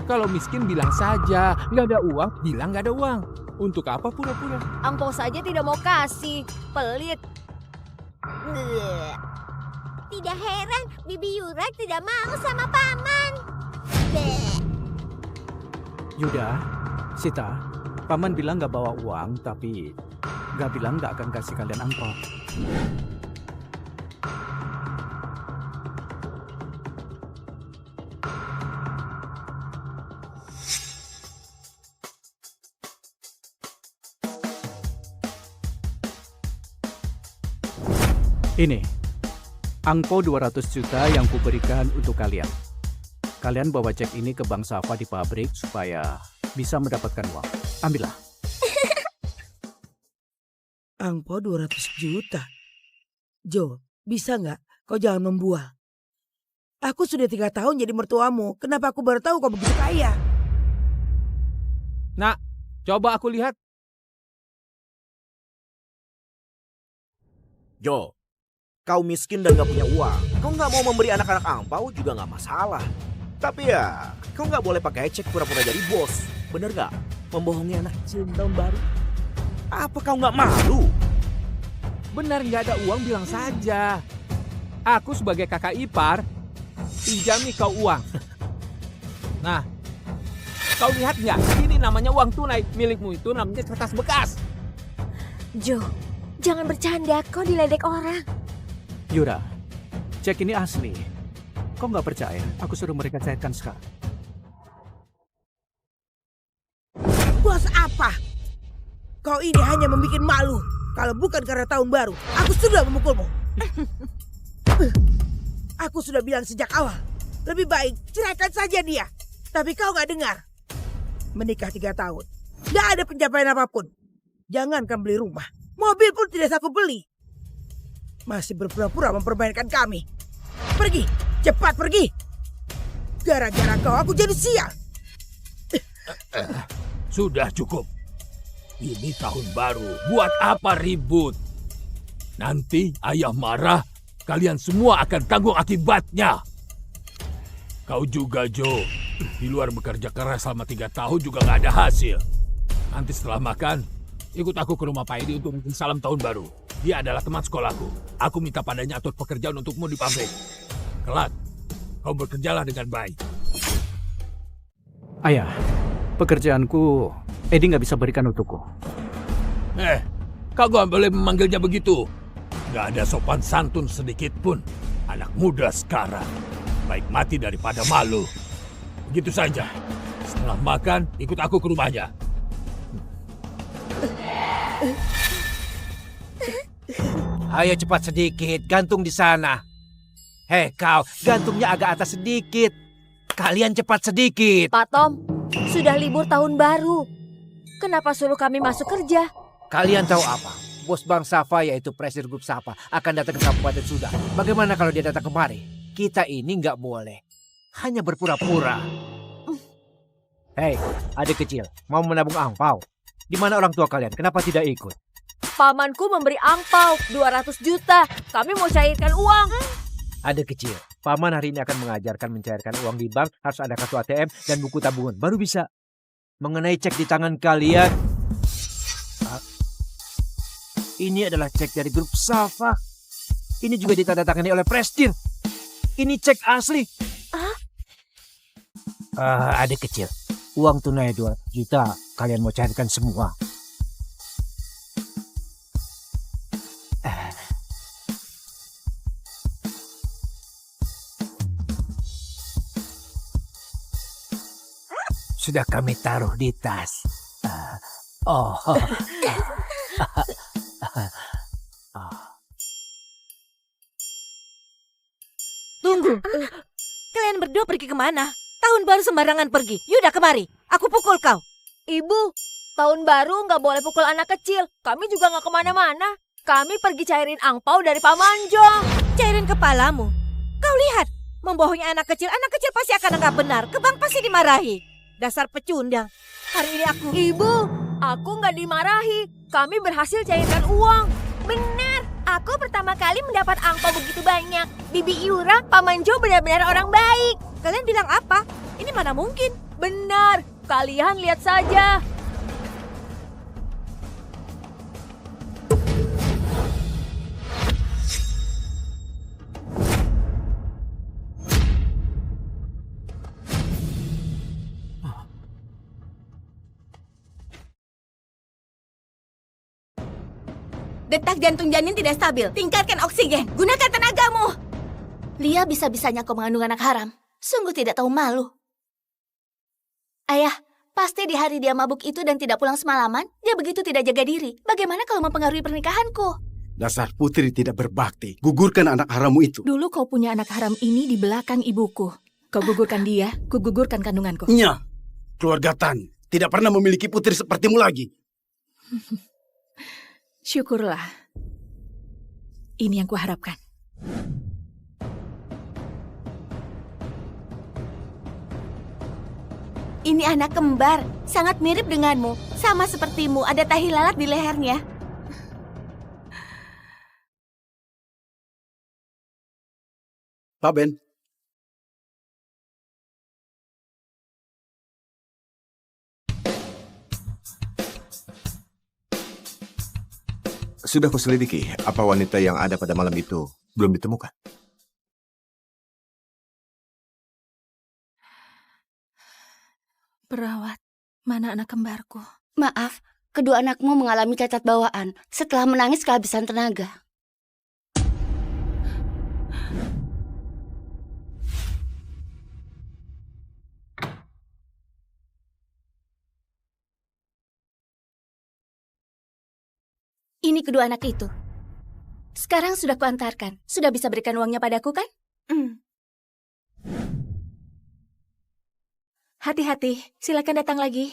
Kalau miskin bilang saja, nggak ada uang, bilang nggak ada uang. Untuk apa pura-pura? Angpau saja tidak mau kasih. Pelit. Tidak heran Bibi Yura tidak mau sama Paman. Yuda, Sita, Paman bilang gak bawa uang, tapi gak bilang gak akan kasih kalian angpau. Ini, angpau 200 juta yang kuberikan untuk kalian. Kalian bawa cek ini ke Bank Safa di pabrik supaya bisa mendapatkan uang. Ambillah. Angpau 200 juta. Jo, bisa nggak kau jangan membual? Aku sudah 3 tahun jadi mertuamu. Kenapa aku baru tahu kau begitu kaya? Nak, coba aku lihat. Jo, kau miskin dan gak punya uang. Kau gak mau memberi anak-anak angpau juga gak masalah. Tapi ya, kau gak boleh pakai cek pura-pura jadi bos. Bener gak? Membohongi anak kecil di tahun baru. Apa kau gak malu? Benar nggak ada uang bilang saja. Aku sebagai kakak ipar, pinjami kau uang. Nah, kau lihat nggak? Ini namanya uang tunai. Milikmu itu namanya kertas bekas. Jo, jangan bercanda. Kau diledek orang. Yura, cek ini asli. Kau nggak percaya? Aku suruh mereka cairkan sekarang. Bos apa? Kau ini hanya membuat malu. Kalau bukan karena tahun baru, aku sudah memukulmu. Aku sudah bilang sejak awal, lebih baik ceraikan saja dia. Tapi kau nggak dengar. Menikah 3 tahun, nggak ada pencapaian apapun. Jangankan beli rumah, mobil pun tidak sanggup beli. Masih berpura-pura mempermainkan kami. Pergi, cepat pergi. Gara-gara kau aku jadi sial. Sudah cukup. Ini tahun baru. Buat apa ribut? Nanti ayah marah, kalian semua akan tanggung akibatnya. Kau juga, Jo. Di luar bekerja keras selama 3 tahun juga nggak ada hasil. Nanti setelah makan, ikut aku ke rumah Pak Edi untuk bikin salam tahun baru. Dia adalah teman sekolahku. Aku minta padanya atur pekerjaan untukmu di pabrik. Kelak, kau bekerjalah dengan baik. Ayah, pekerjaanku Edi nggak bisa berikan untukku. Kau nggak boleh memanggilnya begitu. Nggak ada sopan santun sedikit pun. Anak muda sekarang. Baik mati daripada malu. Begitu saja. Setelah makan, ikut aku ke rumahnya. Ayo cepat sedikit, gantung di sana. Hei kau, gantungnya agak atas sedikit. Kalian cepat sedikit. Pak Tom, sudah libur tahun baru. Kenapa suruh kami masuk kerja? Kalian tahu apa? Bos Bank Safa yaitu Presiden Grup Safa akan datang ke Kabupaten Sudah. Bagaimana kalau dia datang kemari? Kita ini nggak boleh. Hanya berpura-pura. Hei, adik kecil, mau menabung angpau? Di mana orang tua kalian? Kenapa tidak ikut? Pamanku memberi angpau 200 juta. Kami mau cairkan uang. Adik kecil, paman hari ini akan mengajarkan mencairkan uang di bank. Harus ada kartu ATM dan buku tabungan. Baru bisa. Mengenai cek di tangan kalian. Ini adalah cek dari Grup Safa. Ini juga ditandatangani oleh Prestir. Ini cek asli. Adik kecil, uang tunai 2 juta kalian mau cairkan semua. Sudah kami taruh di tas. Tunggu. Kalian berdua pergi kemana? Tahun baru sembarangan pergi. Yuda kemari. Aku pukul kau. Ibu, tahun baru nggak boleh pukul anak kecil. Kami juga nggak kemana-mana. Kami pergi cairin angpau dari Pak Manjong. Cairin kepalamu. Kau lihat, membohongi anak kecil pasti akan anggap benar. Ke bank pasti dimarahi. Dasar pecundang. Hari ini aku... Ibu, aku nggak dimarahi. Kami berhasil cairkan uang. Benar, aku pertama kali mendapat angpau begitu banyak. Bibi Yura, Pak Manjo benar-benar orang baik. Kalian bilang apa? Ini mana mungkin? Benar, kalian lihat saja. Detak jantung janin tidak stabil. Tingkatkan oksigen. Gunakan tenagamu. Lia bisa-bisanya kau mengandung anak haram. Sungguh tidak tahu malu. Ayah, pasti di hari dia mabuk itu dan tidak pulang semalaman, dia begitu tidak jaga diri. Bagaimana kalau mempengaruhi pernikahanku? Dasar putri tidak berbakti. Gugurkan anak harammu itu. Dulu kau punya anak haram ini di belakang ibuku. Kau gugurkan dia, ku gugurkan kandunganku. Nya, keluarga Tan tidak pernah memiliki putri sepertimu lagi. Syukurlah. Ini yang kuharapkan. Ini anak kembar, sangat mirip denganmu. Sama sepertimu, ada tahi lalat di lehernya. Pak Ben. Sudah kuselidiki apa wanita yang ada pada malam itu belum ditemukan. Perawat, mana anak kembarku? Maaf, kedua anakmu mengalami cacat bawaan setelah menangis kehabisan tenaga. Ini kedua anak itu. Sekarang sudah kuantarkan. Sudah bisa berikan uangnya padaku kan? Hati-hati, silakan datang lagi.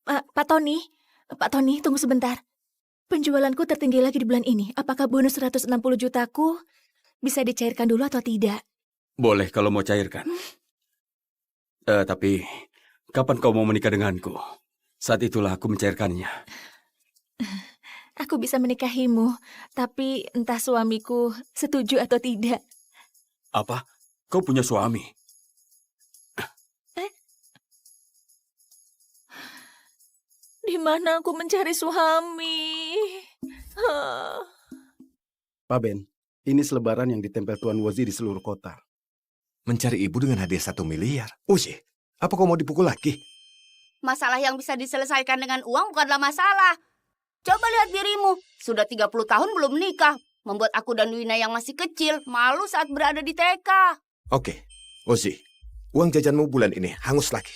Pak Tony, tunggu sebentar. Penjualanku tertinggi lagi di bulan ini. Apakah bonus 160 jutaku bisa dicairkan dulu atau tidak? Boleh kalau mau cairkan. Tapi kapan kau mau menikah denganku? Saat itulah aku mencairkannya. Aku bisa menikahimu, tapi entah suamiku setuju atau tidak. Apa? Kau punya suami? Di mana aku mencari suami? Pak Ben, ini selebaran yang ditempel Tuan Wozi di seluruh kota. Mencari ibu dengan hadiah 1 miliar. Uji, apa kau mau dipukul lagi? Masalah yang bisa diselesaikan dengan uang bukanlah masalah. Coba lihat dirimu. Sudah 30 tahun belum menikah. Membuat aku dan Wina yang masih kecil malu saat berada di TK. Oke, Uzi, uang jajanmu bulan ini hangus lagi.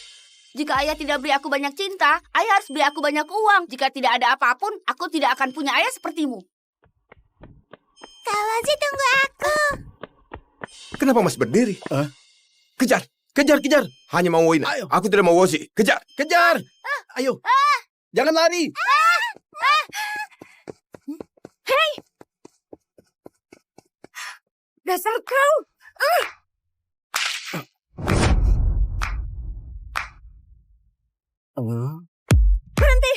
Jika ayah tidak beri aku banyak cinta, ayah harus beri aku banyak uang. Jika tidak ada apapun, aku tidak akan punya ayah sepertimu. Kak Wozi, tunggu aku. Kenapa masih berdiri? Kejar! Kejar, kejar! Hanya mau Wina. Ayo. Aku tidak mau Wozi. Kejar! Kejar! Ayo! Jangan lari! Hei! Dasar kau! Berhenti!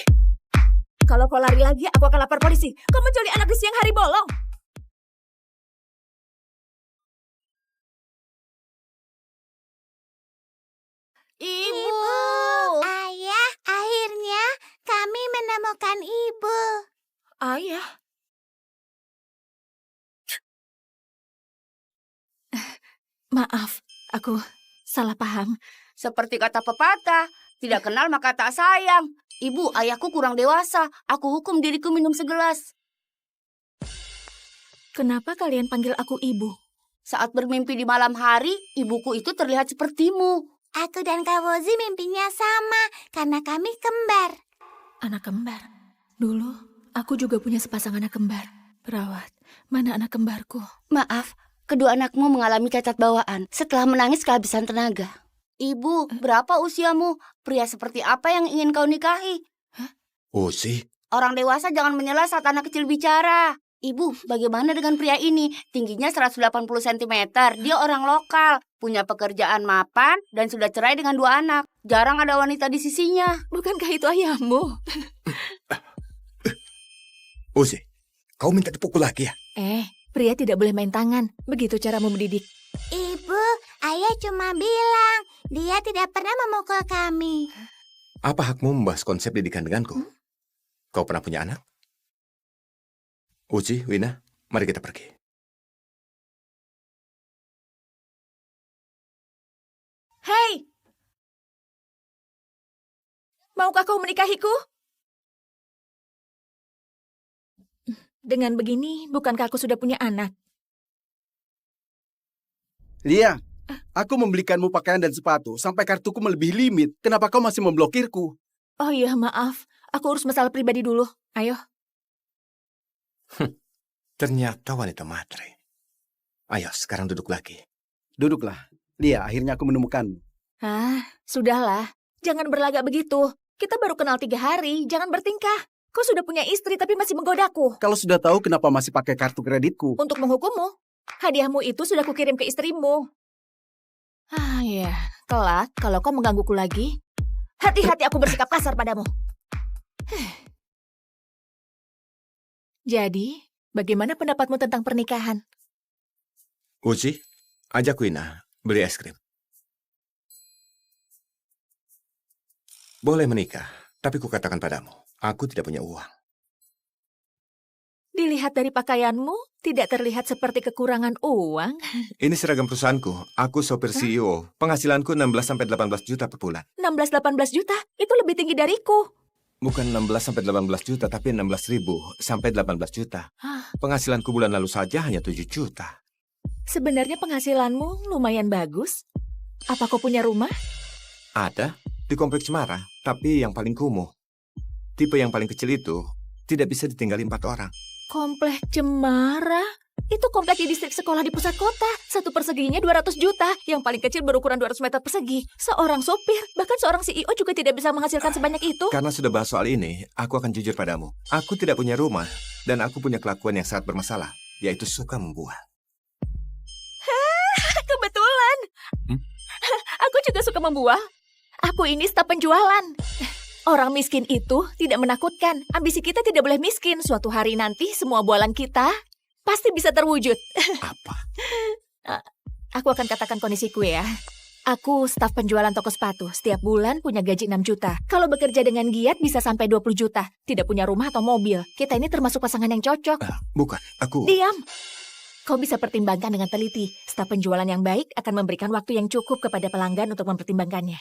Kalau kau lari lagi, aku akan lapor polisi. Kau menculik anak di siang hari bolong. Ibu, ayah, akhirnya kami menemukan ibu. Ayah? Maaf, aku salah paham. Seperti kata pepatah, tidak kenal maka tak sayang. Ibu, ayahku kurang dewasa. Aku hukum diriku minum segelas. Kenapa kalian panggil aku ibu? Saat bermimpi di malam hari, ibuku itu terlihat sepertimu. Aku dan Kak Wozi mimpinya sama, karena kami kembar. Anak kembar? Dulu, aku juga punya sepasang anak kembar. Perawat, mana anak kembarku? Maaf, kedua anakmu mengalami cacat bawaan setelah menangis kehabisan tenaga. Ibu, berapa usiamu? Pria seperti apa yang ingin kau nikahi? Uzi, Orang dewasa jangan menyela saat anak kecil bicara. Ibu, bagaimana dengan pria ini? Tingginya 180 cm. Dia orang lokal, punya pekerjaan mapan, dan sudah cerai dengan 2 anak. Jarang ada wanita di sisinya. Bukankah itu ayahmu? Uzi, kau minta dipukul lagi ya? Pria tidak boleh main tangan. Begitu caramu mendidik. Ibu, ayah cuma bilang dia tidak pernah memukul kami. Apa hakmu membahas konsep didikan denganku? Kau pernah punya anak? Uzi, Wina, mari kita pergi. Hei! Maukah kau menikahiku? Dengan begini, bukankah aku sudah punya anak? Lia, aku membelikanmu pakaian dan sepatu sampai kartuku melebihi limit. Kenapa kau masih memblokirku? Oh iya, maaf. Aku urus masalah pribadi dulu. Ayo. Ternyata wanita matre. Ayo, sekarang duduk lagi. Duduklah. Lia, akhirnya aku menemukanmu. Sudahlah. Jangan berlagak begitu. Kita baru kenal 3 hari. Jangan bertingkah. Kau sudah punya istri tapi masih menggodaku. Kalau sudah tahu kenapa masih pakai kartu kreditku? Untuk menghukummu. Hadiahmu itu sudah kukirim ke istrimu. Ya. Kelak, kalau kau menggangguku lagi, hati-hati aku bersikap kasar padamu. Jadi, bagaimana pendapatmu tentang pernikahan? Uzi, ajak Wina beli es krim. Boleh menikah, tapi kukatakan padamu, aku tidak punya uang. Dilihat dari pakaianmu, tidak terlihat seperti kekurangan uang. Ini seragam perusahaanku. Aku sopir CEO. Penghasilanku 16-18 juta per bulan. 16-18 juta? Itu lebih tinggi dariku. Bukan 16-18 juta, tapi 16.000 sampai 18 juta. Penghasilanku bulan lalu saja hanya 7 juta. Sebenarnya penghasilanmu lumayan bagus. Apa kau punya rumah? Ada, di Kompleks Cemara, tapi yang paling kumuh. Tipe yang paling kecil itu tidak bisa ditinggali 4 orang. Komplek Cemara? Itu komplek di distrik sekolah di pusat kota. 1 perseginya 200 juta. Yang paling kecil berukuran 200 meter persegi. Seorang sopir, bahkan seorang CEO juga tidak bisa menghasilkan sebanyak itu. Karena sudah bahas soal ini, aku akan jujur padamu. Aku tidak punya rumah, dan aku punya kelakuan yang sangat bermasalah, yaitu suka membuang. Kebetulan. Aku juga suka membuah. Aku ini staf penjualan. Orang miskin itu tidak menakutkan. Ambisi kita tidak boleh miskin. Suatu hari nanti semua bualan kita pasti bisa terwujud. Apa? Aku akan katakan kondisiku ya. Aku staf penjualan toko sepatu. Setiap bulan punya gaji 6 juta. Kalau bekerja dengan giat bisa sampai 20 juta. Tidak punya rumah atau mobil. Kita ini termasuk pasangan yang cocok. Bukan, aku... Diam. Kau bisa pertimbangkan dengan teliti. Staf penjualan yang baik akan memberikan waktu yang cukup kepada pelanggan untuk mempertimbangkannya.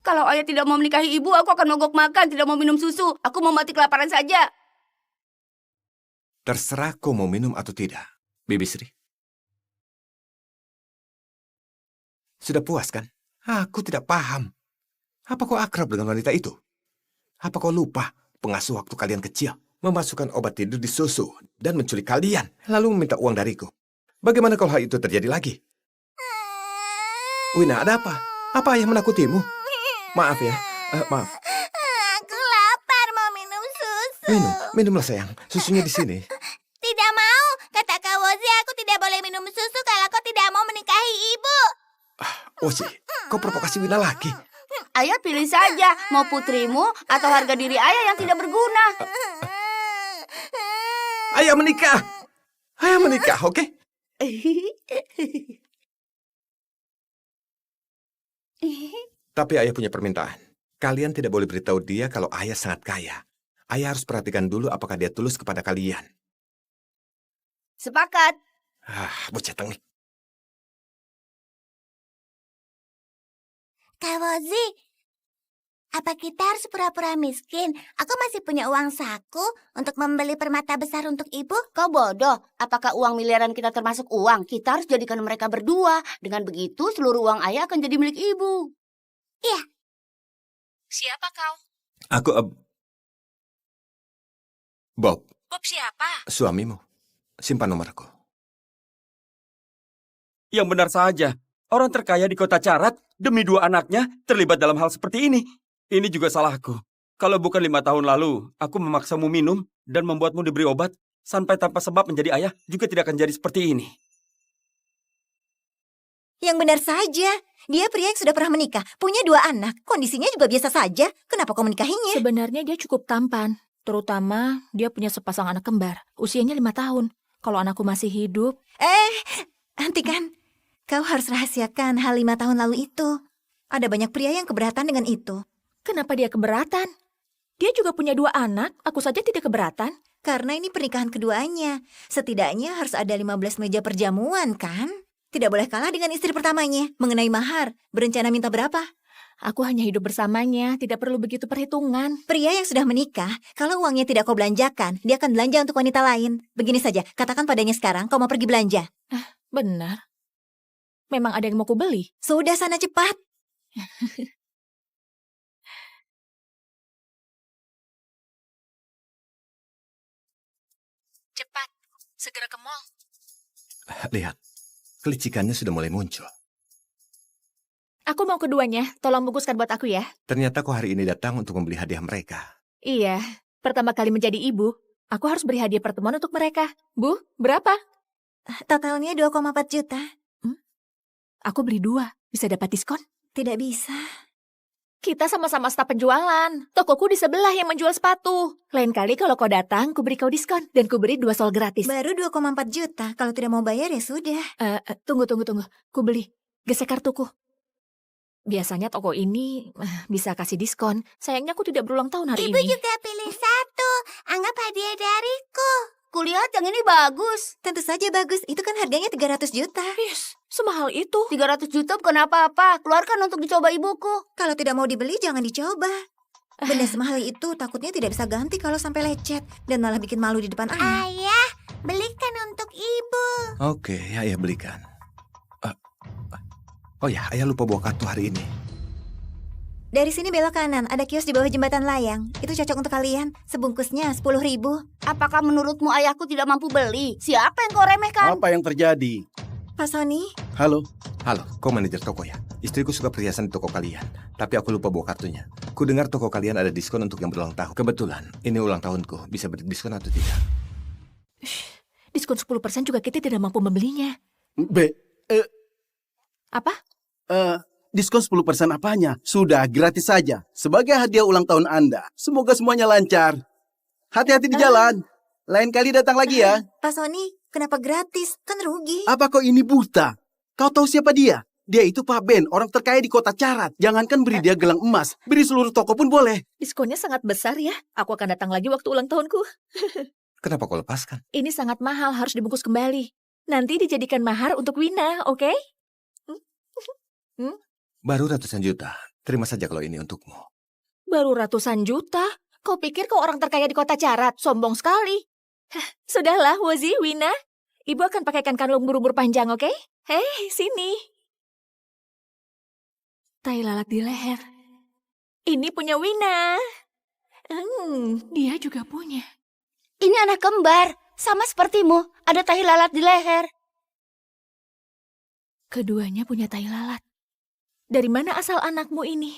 Kalau ayah tidak mau menikahi ibu, aku akan mogok makan, tidak mau minum susu. Aku mau mati kelaparan saja. Terserah kau mau minum atau tidak, Bibi Sri. Sudah puas kan? Aku tidak paham. Apa kau akrab dengan wanita itu? Apa kau lupa pengasuh waktu kalian kecil memasukkan obat tidur di susu dan menculik kalian, lalu meminta uang dariku? Bagaimana kalau hal itu terjadi lagi? Wina, ada apa? Apa ayah menakutimu? Maaf ya, maaf. Aku lapar, mau minum susu. Minumlah sayang. Susunya di sini. Tidak mau. Kata Kak Wozi, aku tidak boleh minum susu kalau kau tidak mau menikahi ibu. Wozi, kau provokasi Wina lagi. Ayah pilih saja, mau putrimu atau harga diri ayah yang tidak berguna. Ayah menikah. Ayah menikah, oke? Tapi ayah punya permintaan. Kalian tidak boleh beritahu dia kalau ayah sangat kaya. Ayah harus perhatikan dulu apakah dia tulus kepada kalian. Sepakat. Bocah tengik. Kak Wozi, apa kita harus pura-pura miskin? Aku masih punya uang saku untuk membeli permata besar untuk ibu. Kau bodoh. Apakah uang miliaran kita termasuk uang? Kita harus jadikan mereka berdua. Dengan begitu seluruh uang ayah akan jadi milik ibu. Iya. Siapa kau? Aku, Bob. Bob siapa? Suamimu. Simpan nomorku. Yang benar saja. Orang terkaya di kota Carat, demi 2 anaknya, terlibat dalam hal seperti ini. Ini juga salahku. Kalau bukan 5 tahun lalu, aku memaksamu minum dan membuatmu diberi obat, sampai tanpa sebab menjadi ayah, juga tidak akan jadi seperti ini. Yang benar saja. Dia pria yang sudah pernah menikah, punya 2 anak. Kondisinya juga biasa saja. Kenapa kau menikahinya? Sebenarnya dia cukup tampan. Terutama dia punya sepasang anak kembar. Usianya 5 tahun. Kalau anakku masih hidup... hentikan. Kau harus rahasiakan hal 5 tahun lalu itu. Ada banyak pria yang keberatan dengan itu. Kenapa dia keberatan? Dia juga punya 2 anak. Aku saja tidak keberatan. Karena ini pernikahan keduanya. Setidaknya harus ada 15 meja perjamuan, kan? Tidak boleh kalah dengan istri pertamanya. Mengenai mahar, berencana minta berapa? Aku hanya hidup bersamanya, tidak perlu begitu perhitungan. Pria yang sudah menikah, kalau uangnya tidak kau belanjakan, dia akan belanja untuk wanita lain. Begini saja, katakan padanya sekarang kau mau pergi belanja. Benar. Memang ada yang mau kubeli? Sudah, sana cepat. Cepat, segera ke mall. Lihat, kelicikannya sudah mulai muncul. Aku mau keduanya, tolong bungkuskan buat aku ya. Ternyata kau hari ini datang untuk membeli hadiah mereka. Iya, pertama kali menjadi ibu, aku harus beri hadiah pertemuan untuk mereka. Bu, berapa? Totalnya 2,4 juta. Aku beli 2, bisa dapat diskon? Tidak bisa. Kita sama-sama staf penjualan. Tokoku di sebelah yang menjual sepatu. Lain kali kalau kau datang, ku beri kau diskon. Dan ku beri 2 sol gratis. Baru 2,4 juta. Kalau tidak mau bayar ya sudah. Tunggu. Ku beli. Gesek kartuku. Biasanya toko ini bisa kasih diskon. Sayangnya aku tidak berulang tahun hari Ibu ini. juga pilih 1. Anggap hadiah dariku. Kulihat yang ini bagus. Tentu saja bagus. Itu kan harganya 300 juta. Yes, semahal itu. 300 juta bukan apa-apa. Keluarkan untuk dicoba ibuku. Kalau tidak mau dibeli, jangan dicoba. Benda semahal itu takutnya tidak bisa ganti kalau sampai lecet. Dan malah bikin malu di depan anak. Ayah, belikan untuk ibu. Oke, ayah belikan. Oh ya, ayah lupa bawa kartu hari ini. Dari sini belok kanan, ada kios di bawah jembatan layang. Itu cocok untuk kalian. Sebungkusnya 10.000. Apakah menurutmu ayahku tidak mampu beli? Siapa yang kau remehkan? Apa yang terjadi? Pak Sony, Halo? Halo, kau manajer toko ya? Istriku suka perhiasan di toko kalian, tapi aku lupa bawa kartunya. Ku dengar toko kalian ada diskon untuk yang berulang tahun. Kebetulan, ini ulang tahunku. Bisa beri diskon atau tidak? Diskon 10% juga kita tidak mampu membelinya. Apa? Diskon 10% apanya? Sudah, gratis saja. Sebagai hadiah ulang tahun Anda. Semoga semuanya lancar. Hati-hati di jalan. Lain kali datang lagi ya. Pak Sony, kenapa gratis? Kan rugi. Apa kau ini buta? Kau tahu siapa dia? Dia itu Pak Ben, orang terkaya di kota Carat. Jangankan beri dia gelang emas, beri seluruh toko pun boleh. Diskonnya sangat besar ya. Aku akan datang lagi waktu ulang tahunku. Kenapa kau lepaskan? Ini sangat mahal, harus dibungkus kembali. Nanti dijadikan mahar untuk Wina, oke? Baru ratusan juta. Terima saja kalau ini untukmu. Baru ratusan juta? Kau pikir kau orang terkaya di kota Carat? Sombong sekali. Sudahlah, Wozi, Wina. Ibu akan pakaikan kalung berumur panjang, oke? Hei, sini. Tai lalat di leher. Ini punya Wina. Dia juga punya. Ini anak kembar, sama sepertimu. Ada tahi lalat di leher. Keduanya punya tai lalat. Dari mana asal anakmu ini?